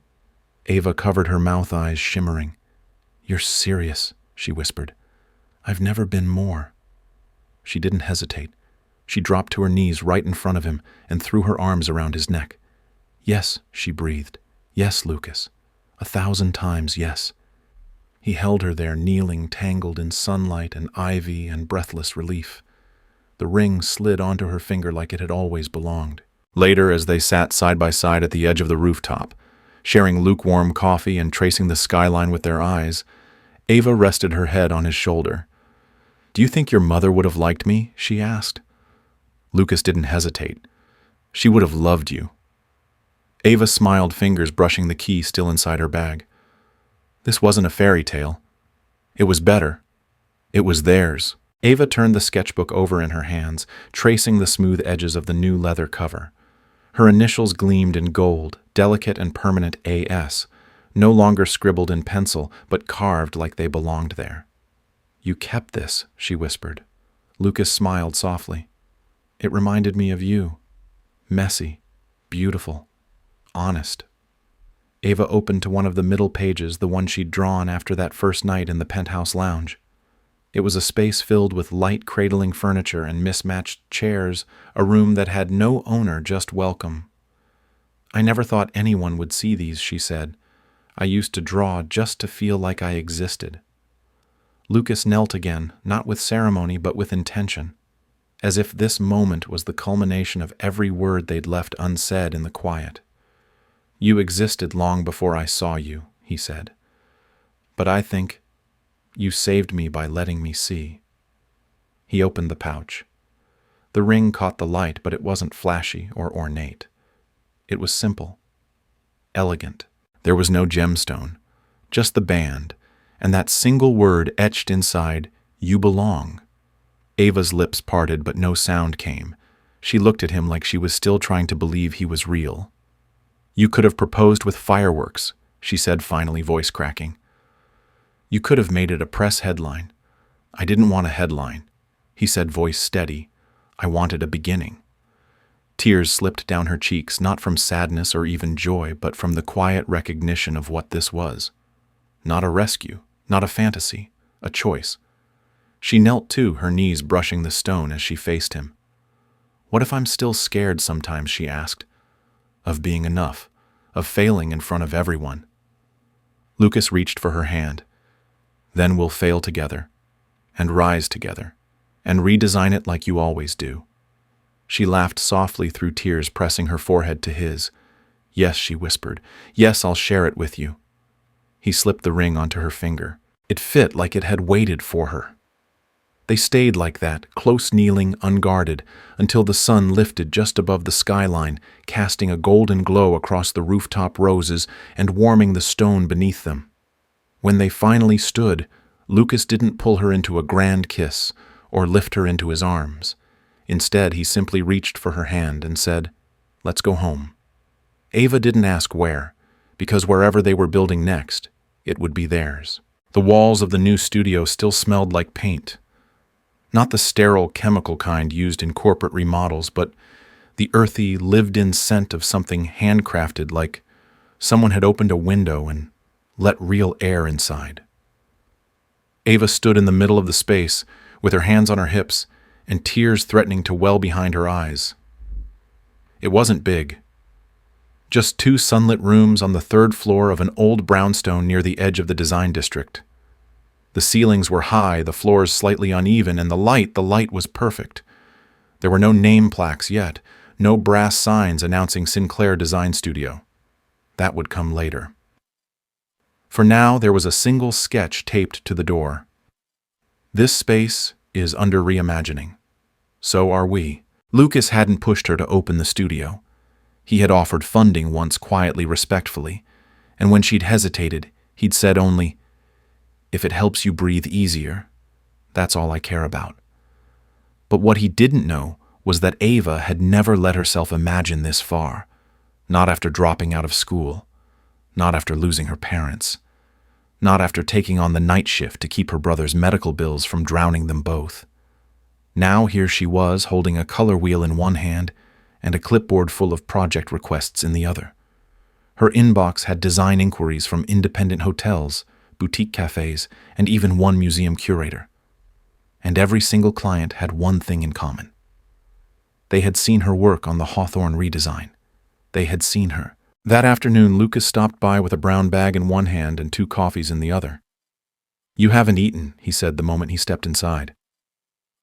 Ava covered her mouth, eyes shimmering. "You're serious," she whispered. "I've never been more." She didn't hesitate. She dropped to her knees right in front of him and threw her arms around his neck. "Yes," she breathed. "Yes, Lucas. 1,000 times yes." He held her there, kneeling, tangled in sunlight and ivy and breathless relief. The ring slid onto her finger like it had always belonged. Later, as they sat side by side at the edge of the rooftop, sharing lukewarm coffee and tracing the skyline with their eyes, Ava rested her head on his shoulder. "Do you think your mother would have liked me?" she asked. Lucas didn't hesitate. "She would have loved you." Ava smiled, fingers brushing the key still inside her bag. This wasn't a fairy tale. It was better. It was theirs. Ava turned the sketchbook over in her hands, tracing the smooth edges of the new leather cover. Her initials gleamed in gold, delicate and permanent A.S., no longer scribbled in pencil, but carved like they belonged there. "You kept this," she whispered. Lucas smiled softly. "It reminded me of you. Messy, beautiful, honest." Ava opened to one of the middle pages, the one she'd drawn after that first night in the penthouse lounge. It was a space filled with light cradling furniture and mismatched chairs, a room that had no owner, just welcome. "I never thought anyone would see these," she said. "I used to draw just to feel like I existed." Lucas knelt again, not with ceremony but with intention, as if this moment was the culmination of every word they'd left unsaid in the quiet. "You existed long before I saw you," he said. "But I think you saved me by letting me see." He opened the pouch. The ring caught the light, but it wasn't flashy or ornate. It was simple, elegant. There was no gemstone, just the band, and that single word etched inside, "You belong." Ava's lips parted, but no sound came. She looked at him like she was still trying to believe he was real. "You could have proposed with fireworks," she said, finally, voice cracking. "You could have made it a press headline." "I didn't want a headline," he said, voice steady. "I wanted a beginning." Tears slipped down her cheeks, not from sadness or even joy, but from the quiet recognition of what this was. Not a rescue, not a fantasy, a choice. She knelt too, her knees brushing the stone as she faced him. "What if I'm still scared sometimes?" she asked. "Of being enough, of failing in front of everyone." Lucas reached for her hand. "Then we'll fail together, and rise together, and redesign it like you always do." She laughed softly through tears, pressing her forehead to his. "Yes," she whispered. "Yes, I'll share it with you." He slipped the ring onto her finger. It fit like it had waited for her. They stayed like that, close kneeling, unguarded, until the sun lifted just above the skyline, casting a golden glow across the rooftop roses and warming the stone beneath them. When they finally stood, Lucas didn't pull her into a grand kiss or lift her into his arms. Instead, he simply reached for her hand and said, "Let's go home." Ava didn't ask where, because wherever they were building next, it would be theirs. The walls of the new studio still smelled like paint. Not the sterile chemical kind used in corporate remodels, but the earthy, lived-in scent of something handcrafted, like someone had opened a window and let real air inside. Ava stood in the middle of the space, with her hands on her hips and tears threatening to well behind her eyes. It wasn't big. Just 2 sunlit rooms on the 3rd floor of an old brownstone near the edge of the design district. The ceilings were high, the floors slightly uneven, and the light was perfect. There were no name plaques yet, no brass signs announcing Sinclair Design Studio. That would come later. For now, there was a single sketch taped to the door. This space is under reimagining. So are we. Lucas hadn't pushed her to open the studio. He had offered funding once quietly, respectfully, and when she'd hesitated, he'd said only, "If it helps you breathe easier, that's all I care about." But what he didn't know was that Ava had never let herself imagine this far, not after dropping out of school, not after losing her parents, not after taking on the night shift to keep her brother's medical bills from drowning them both. Now here she was, holding a color wheel in one hand and a clipboard full of project requests in the other. Her inbox had design inquiries from independent hotels, boutique cafes, and even one museum curator. And every single client had one thing in common. They had seen her work on the Hawthorne redesign. They had seen her. That afternoon, Lucas stopped by with a brown bag in one hand and 2 coffees in the other. "You haven't eaten," he said the moment he stepped inside.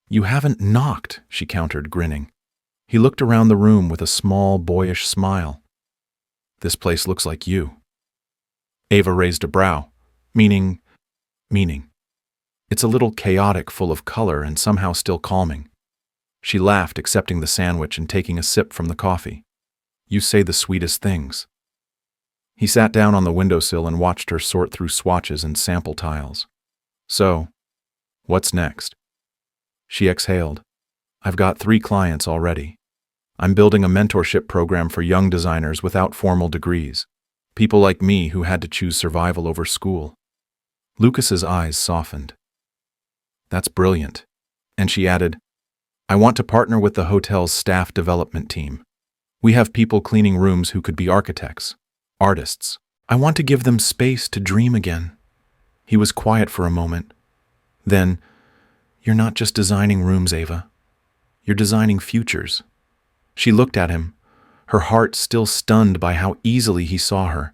"You haven't knocked," she countered, grinning. He looked around the room with a small, boyish smile. "This place looks like you." Ava raised a brow. Meaning. It's a little chaotic, full of color, and somehow still calming. She laughed, accepting the sandwich and taking a sip from the coffee. "You say the sweetest things." He sat down on the windowsill and watched her sort through swatches and sample tiles. "So, what's next?" She exhaled. "I've got 3 clients already. I'm building a mentorship program for young designers without formal degrees. People like me who had to choose survival over school." Lucas's eyes softened. "That's brilliant." And she added, "I want to partner with the hotel's staff development team. We have people cleaning rooms who could be architects, artists. I want to give them space to dream again." He was quiet for a moment. Then, "You're not just designing rooms, Ava. You're designing futures." She looked at him, her heart still stunned by how easily he saw her,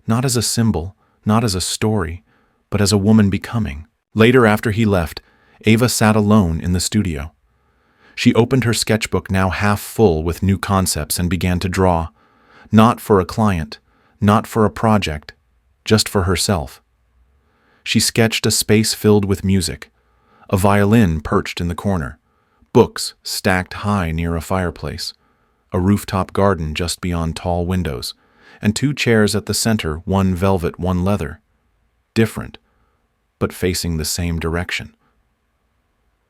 not as a symbol, not as a story, but as a woman becoming. Later, after he left, Ava sat alone in the studio. She opened her sketchbook, now half full with new concepts, and began to draw. Not for a client, not for a project, just for herself. She sketched a space filled with music, a violin perched in the corner, books stacked high near a fireplace, a rooftop garden just beyond tall windows, and 2 chairs at the center, one velvet, one leather. Different, but facing the same direction.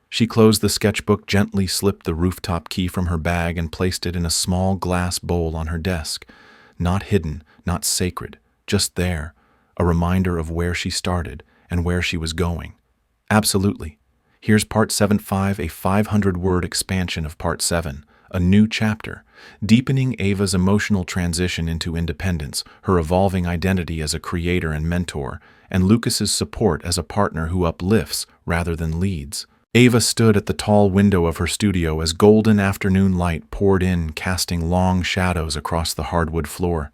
She closed the sketchbook, gently slipped the rooftop key from her bag, and placed it in a small glass bowl on her desk. Not hidden, not sacred, just there, a reminder of where she started and where she was going. Absolutely. Here's Part 7.5, a 500-word expansion of Part 7, a new chapter, deepening Ava's emotional transition into independence, her evolving identity as a creator and mentor, and Lucas's support as a partner who uplifts rather than leads. Ava stood at the tall window of her studio as golden afternoon light poured in, casting long shadows across the hardwood floor.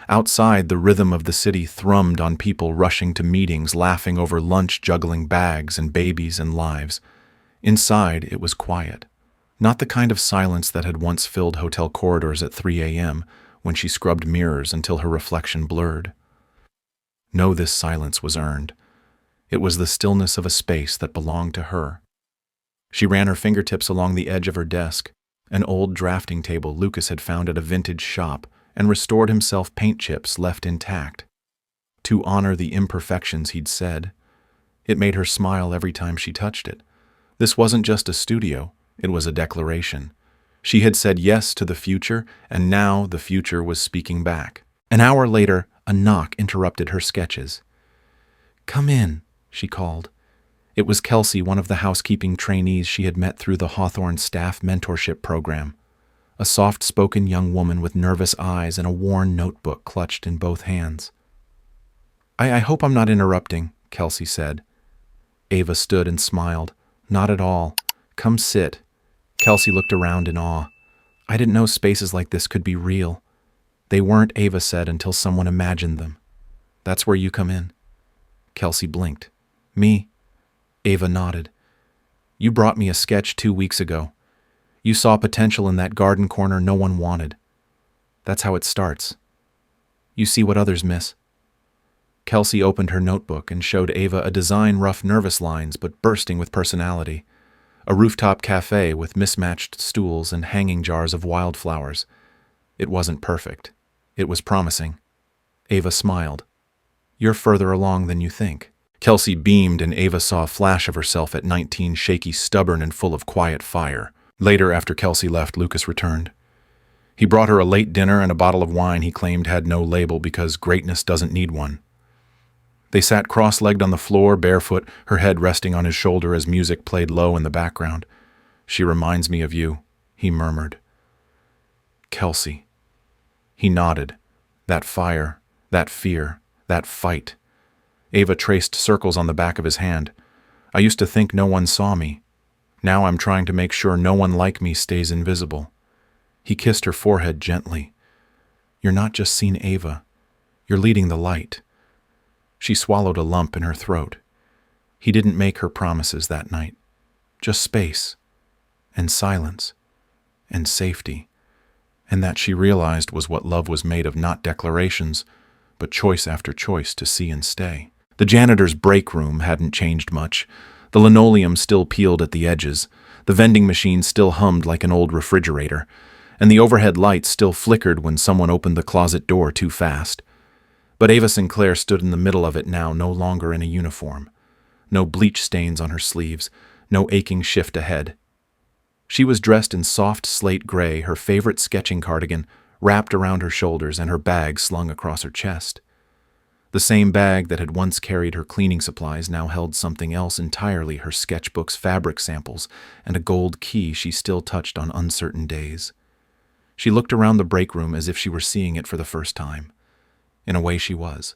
Outside, the rhythm of the city thrummed on people rushing to meetings, laughing over lunch, juggling bags and babies and lives. Inside, it was quiet. Not the kind of silence that had once filled hotel corridors at 3 a.m. when she scrubbed mirrors until her reflection blurred. No, this silence was earned. It was the stillness of a space that belonged to her. She ran her fingertips along the edge of her desk, an old drafting table Lucas had found at a vintage shop, and restored himself paint chips left intact. To honor the imperfections he'd said. It made her smile every time she touched it. This wasn't just a studio, it was a declaration. She had said yes to the future, and now the future was speaking back. An hour later, a knock interrupted her sketches. "Come in," she called. It was Kelsey, one of the housekeeping trainees she had met through the Hawthorne staff mentorship program. A soft-spoken young woman with nervous eyes and a worn notebook clutched in both hands. I hope I'm not interrupting, Kelsey said. Ava stood and smiled. Not at all. Come sit. Kelsey looked around in awe. I didn't know spaces like this could be real. They weren't, Ava said, until someone imagined them. That's where you come in. Kelsey blinked. Me? Ava nodded. You brought me a sketch 2 weeks ago. You saw potential in that garden corner no one wanted. That's how it starts. You see what others miss. Kelsey opened her notebook and showed Ava a design rough, nervous lines, but bursting with personality. A rooftop cafe with mismatched stools and hanging jars of wildflowers. It wasn't perfect. It was promising. Ava smiled. You're further along than you think. Kelsey beamed, and Ava saw a flash of herself at 19, shaky, stubborn, and full of quiet fire. Later, after Kelsey left, Lucas returned. He brought her a late dinner and a bottle of wine he claimed had no label because greatness doesn't need one. They sat cross-legged on the floor, barefoot, her head resting on his shoulder as music played low in the background. She reminds me of you, he murmured. Kelsey. He nodded. That fire, that fear, that fight. Ava traced circles on the back of his hand. I used to think no one saw me. Now I'm trying to make sure no one like me stays invisible. He kissed her forehead gently. You're not just seen Ava. You're leading the light. She swallowed a lump in her throat. He didn't make her promises that night. Just space, and silence, and safety. And that she realized was what love was made of, not declarations, but choice after choice to see and stay. The janitor's break room hadn't changed much. The linoleum still peeled at the edges, the vending machine still hummed like an old refrigerator, and the overhead lights still flickered when someone opened the closet door too fast. But Ava Sinclair stood in the middle of it now, no longer in a uniform. No bleach stains on her sleeves, no aching shift ahead. She was dressed in soft slate gray, her favorite sketching cardigan wrapped around her shoulders and her bag slung across her chest. The same bag that had once carried her cleaning supplies now held something else entirely, her sketchbook's fabric samples and a gold key she still touched on uncertain days. She looked around the break room as if she were seeing it for the first time. In a way she was.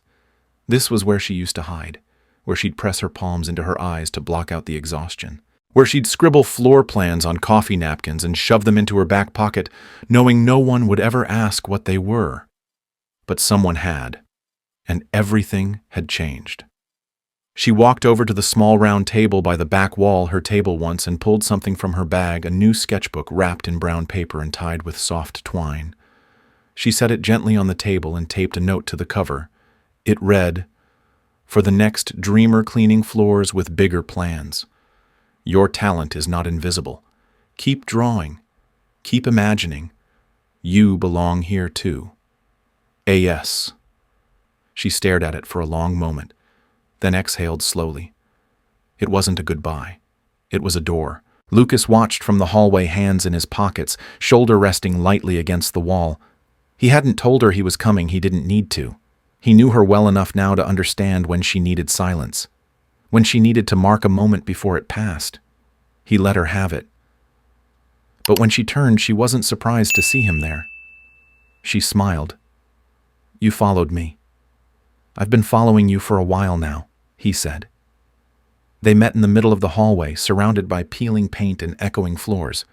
This was where she used to hide, where she'd press her palms into her eyes to block out the exhaustion, where she'd scribble floor plans on coffee napkins and shove them into her back pocket, knowing no one would ever ask what they were. But someone had, and everything had changed. She walked over to the small round table by the back wall, her table once, and pulled something from her bag, a new sketchbook wrapped in brown paper and tied with soft twine. She set it gently on the table and taped a note to the cover. It read, "For the next dreamer cleaning floors with bigger plans. Your talent is not invisible. Keep drawing. Keep imagining. You belong here too. A.S." She stared at it for a long moment, then exhaled slowly. It wasn't a goodbye. It was a door. Lucas watched from the hallway, hands in his pockets, shoulder resting lightly against the wall. He hadn't told her he was coming, he didn't need to. He knew her well enough now to understand when she needed silence, when she needed to mark a moment before it passed. He let her have it. But when she turned, she wasn't surprised to see him there. She smiled. "You followed me. I've been following you for a while now," he said. They met in the middle of the hallway, surrounded by peeling paint and echoing floors.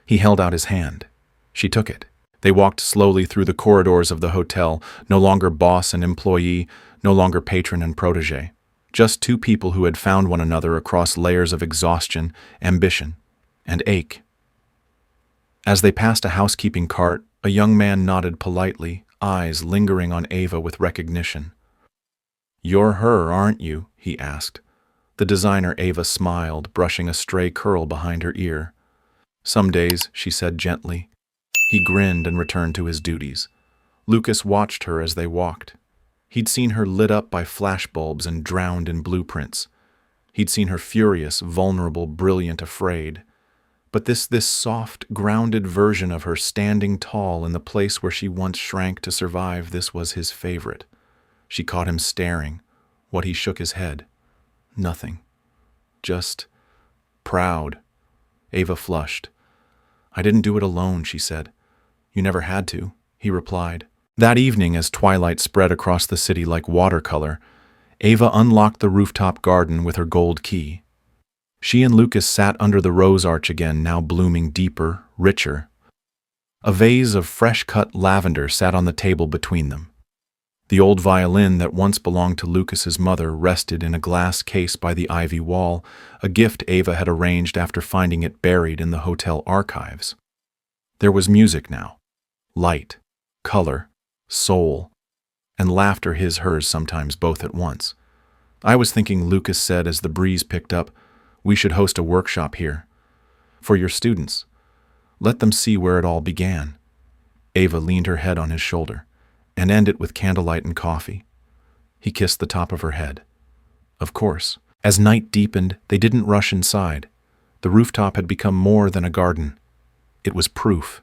He held out his hand. She took it. They walked slowly through the corridors of the hotel, no longer boss and employee, no longer patron and protege. Just two people who had found one another across layers of exhaustion, ambition, and ache. As they passed a housekeeping cart, a young man nodded politely, eyes lingering on Ava with recognition. "You're her, aren't you?" he asked. The designer Ava smiled, brushing a stray curl behind her ear. "Some days," she said gently. He grinned and returned to his duties. Lucas watched her as they walked. He'd seen her lit up by flashbulbs and drowned in blueprints. He'd seen her furious, vulnerable, brilliant, afraid. But this soft, grounded version of her standing tall in the place where she once shrank to survive, this was his favorite. She caught him staring. What he shook his head. Nothing. just proud. Ava flushed. I didn't do it alone, she said. You never had to, he replied. That evening, as twilight spread across the city like watercolor, Ava unlocked the rooftop garden with her gold key. She and Lucas sat under the rose arch again, now blooming deeper, richer. A vase of fresh-cut lavender sat on the table between them. The old violin that once belonged to Lucas's mother rested in a glass case by the ivy wall, a gift Ava had arranged after finding it buried in the hotel archives. There was music now. Light, color, soul, and laughter, hers, sometimes both at once. I was thinking, Lucas said as the breeze picked up, we should host a workshop here. For your students. Let them see where it all began. Ava leaned her head on his shoulder, and end it with candlelight and coffee. He kissed the top of her head. Of course. As night deepened, they didn't rush inside. The rooftop had become more than a garden. It was proof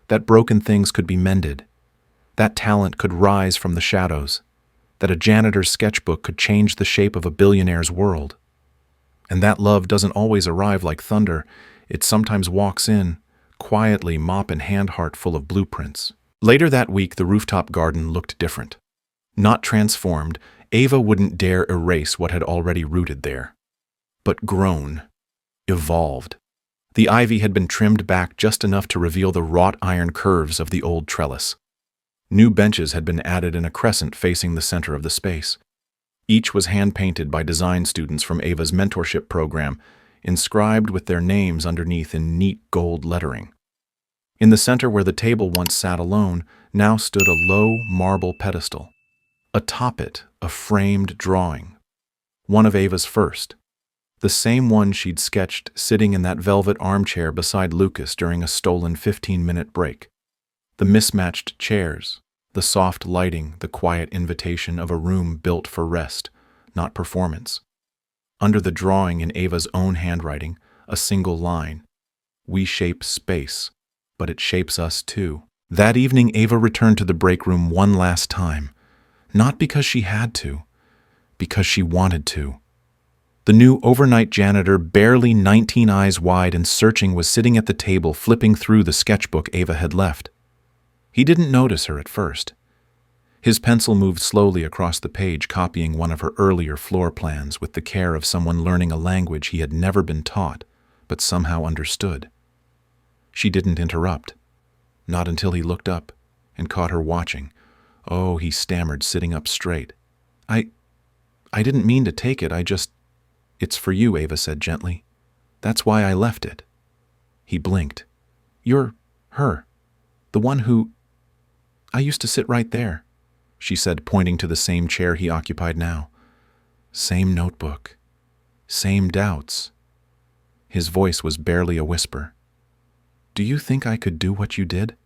that broken things could be mended, that talent could rise from the shadows, that a janitor's sketchbook could change the shape of a billionaire's world. And that love doesn't always arrive like thunder. It sometimes walks in, quietly, mop in hand, heart full of blueprints. Later that week, the rooftop garden looked different. Not transformed, Ava wouldn't dare erase what had already rooted there. But grown, evolved. The ivy had been trimmed back just enough to reveal the wrought iron curves of the old trellis. New benches had been added in a crescent facing the center of the space. Each was hand-painted by design students from Ava's mentorship program, inscribed with their names underneath in neat gold lettering. In the center, where the table once sat alone, now stood a low marble pedestal. Atop it, a framed drawing. One of Ava's first. The same one she'd sketched sitting in that velvet armchair beside Lucas during a stolen 15-minute break. The mismatched chairs, the soft lighting, the quiet invitation of a room built for rest, not performance. Under the drawing, in Ava's own handwriting, a single line. We shape space, but it shapes us too. That evening, Ava returned to the break room one last time. Not because she had to, because she wanted to. The new overnight janitor, barely 19 eyes wide and searching, was sitting at the table flipping through the sketchbook Ava had left. He didn't notice her at first. His pencil moved slowly across the page, copying one of her earlier floor plans with the care of someone learning a language he had never been taught, but somehow understood. She didn't interrupt. Not until he looked up and caught her watching. Oh, he stammered, sitting up straight. I didn't mean to take it, It's for you, Ava said gently. That's why I left it. He blinked. You're her. The one who... I used to sit right there, she said, pointing to the same chair he occupied now. Same notebook. Same doubts. His voice was barely a whisper. Do you think I could do what you did?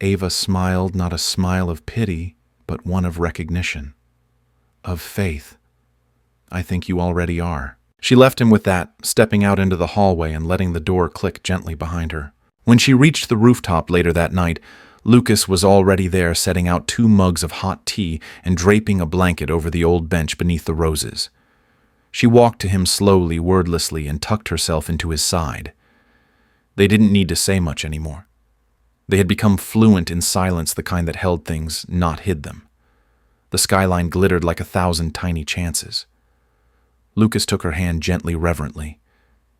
Ava smiled, not a smile of pity, but one of recognition. Of faith. I think you already are. She left him with that, stepping out into the hallway and letting the door click gently behind her. When she reached the rooftop later that night, Lucas was already there, setting out 2 mugs of hot tea and draping a blanket over the old bench beneath the roses. She walked to him slowly, wordlessly, and tucked herself into his side. They didn't need to say much anymore. They had become fluent in silence, the kind that held things, not hid them. The skyline glittered like 1,000 tiny chances. Lucas took her hand gently, reverently.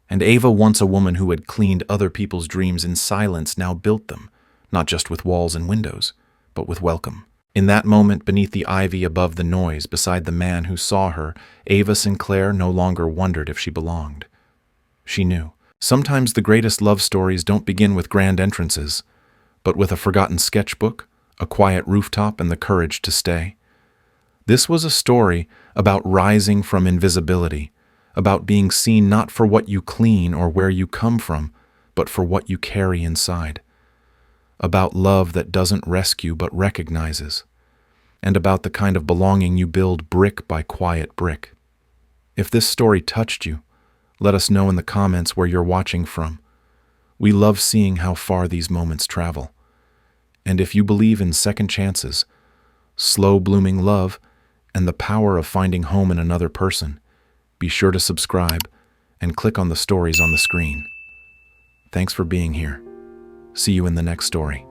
And Ava, once a woman who had cleaned other people's dreams in silence, now built them, not just with walls and windows, but with welcome. In that moment, beneath the ivy, above the noise, beside the man who saw her, Ava Sinclair no longer wondered if she belonged. She knew. Sometimes the greatest love stories don't begin with grand entrances, but with a forgotten sketchbook, a quiet rooftop, and the courage to stay. This was a story about rising from invisibility, about being seen not for what you clean or where you come from, but for what you carry inside. About love that doesn't rescue but recognizes, and about the kind of belonging you build brick by quiet brick. If this story touched you, let us know in the comments where you're watching from. We love seeing how far these moments travel. And if you believe in second chances, slow blooming love, and the power of finding home in another person, be sure to subscribe and click on the stories on the screen. Thanks for being here. See you in the next story.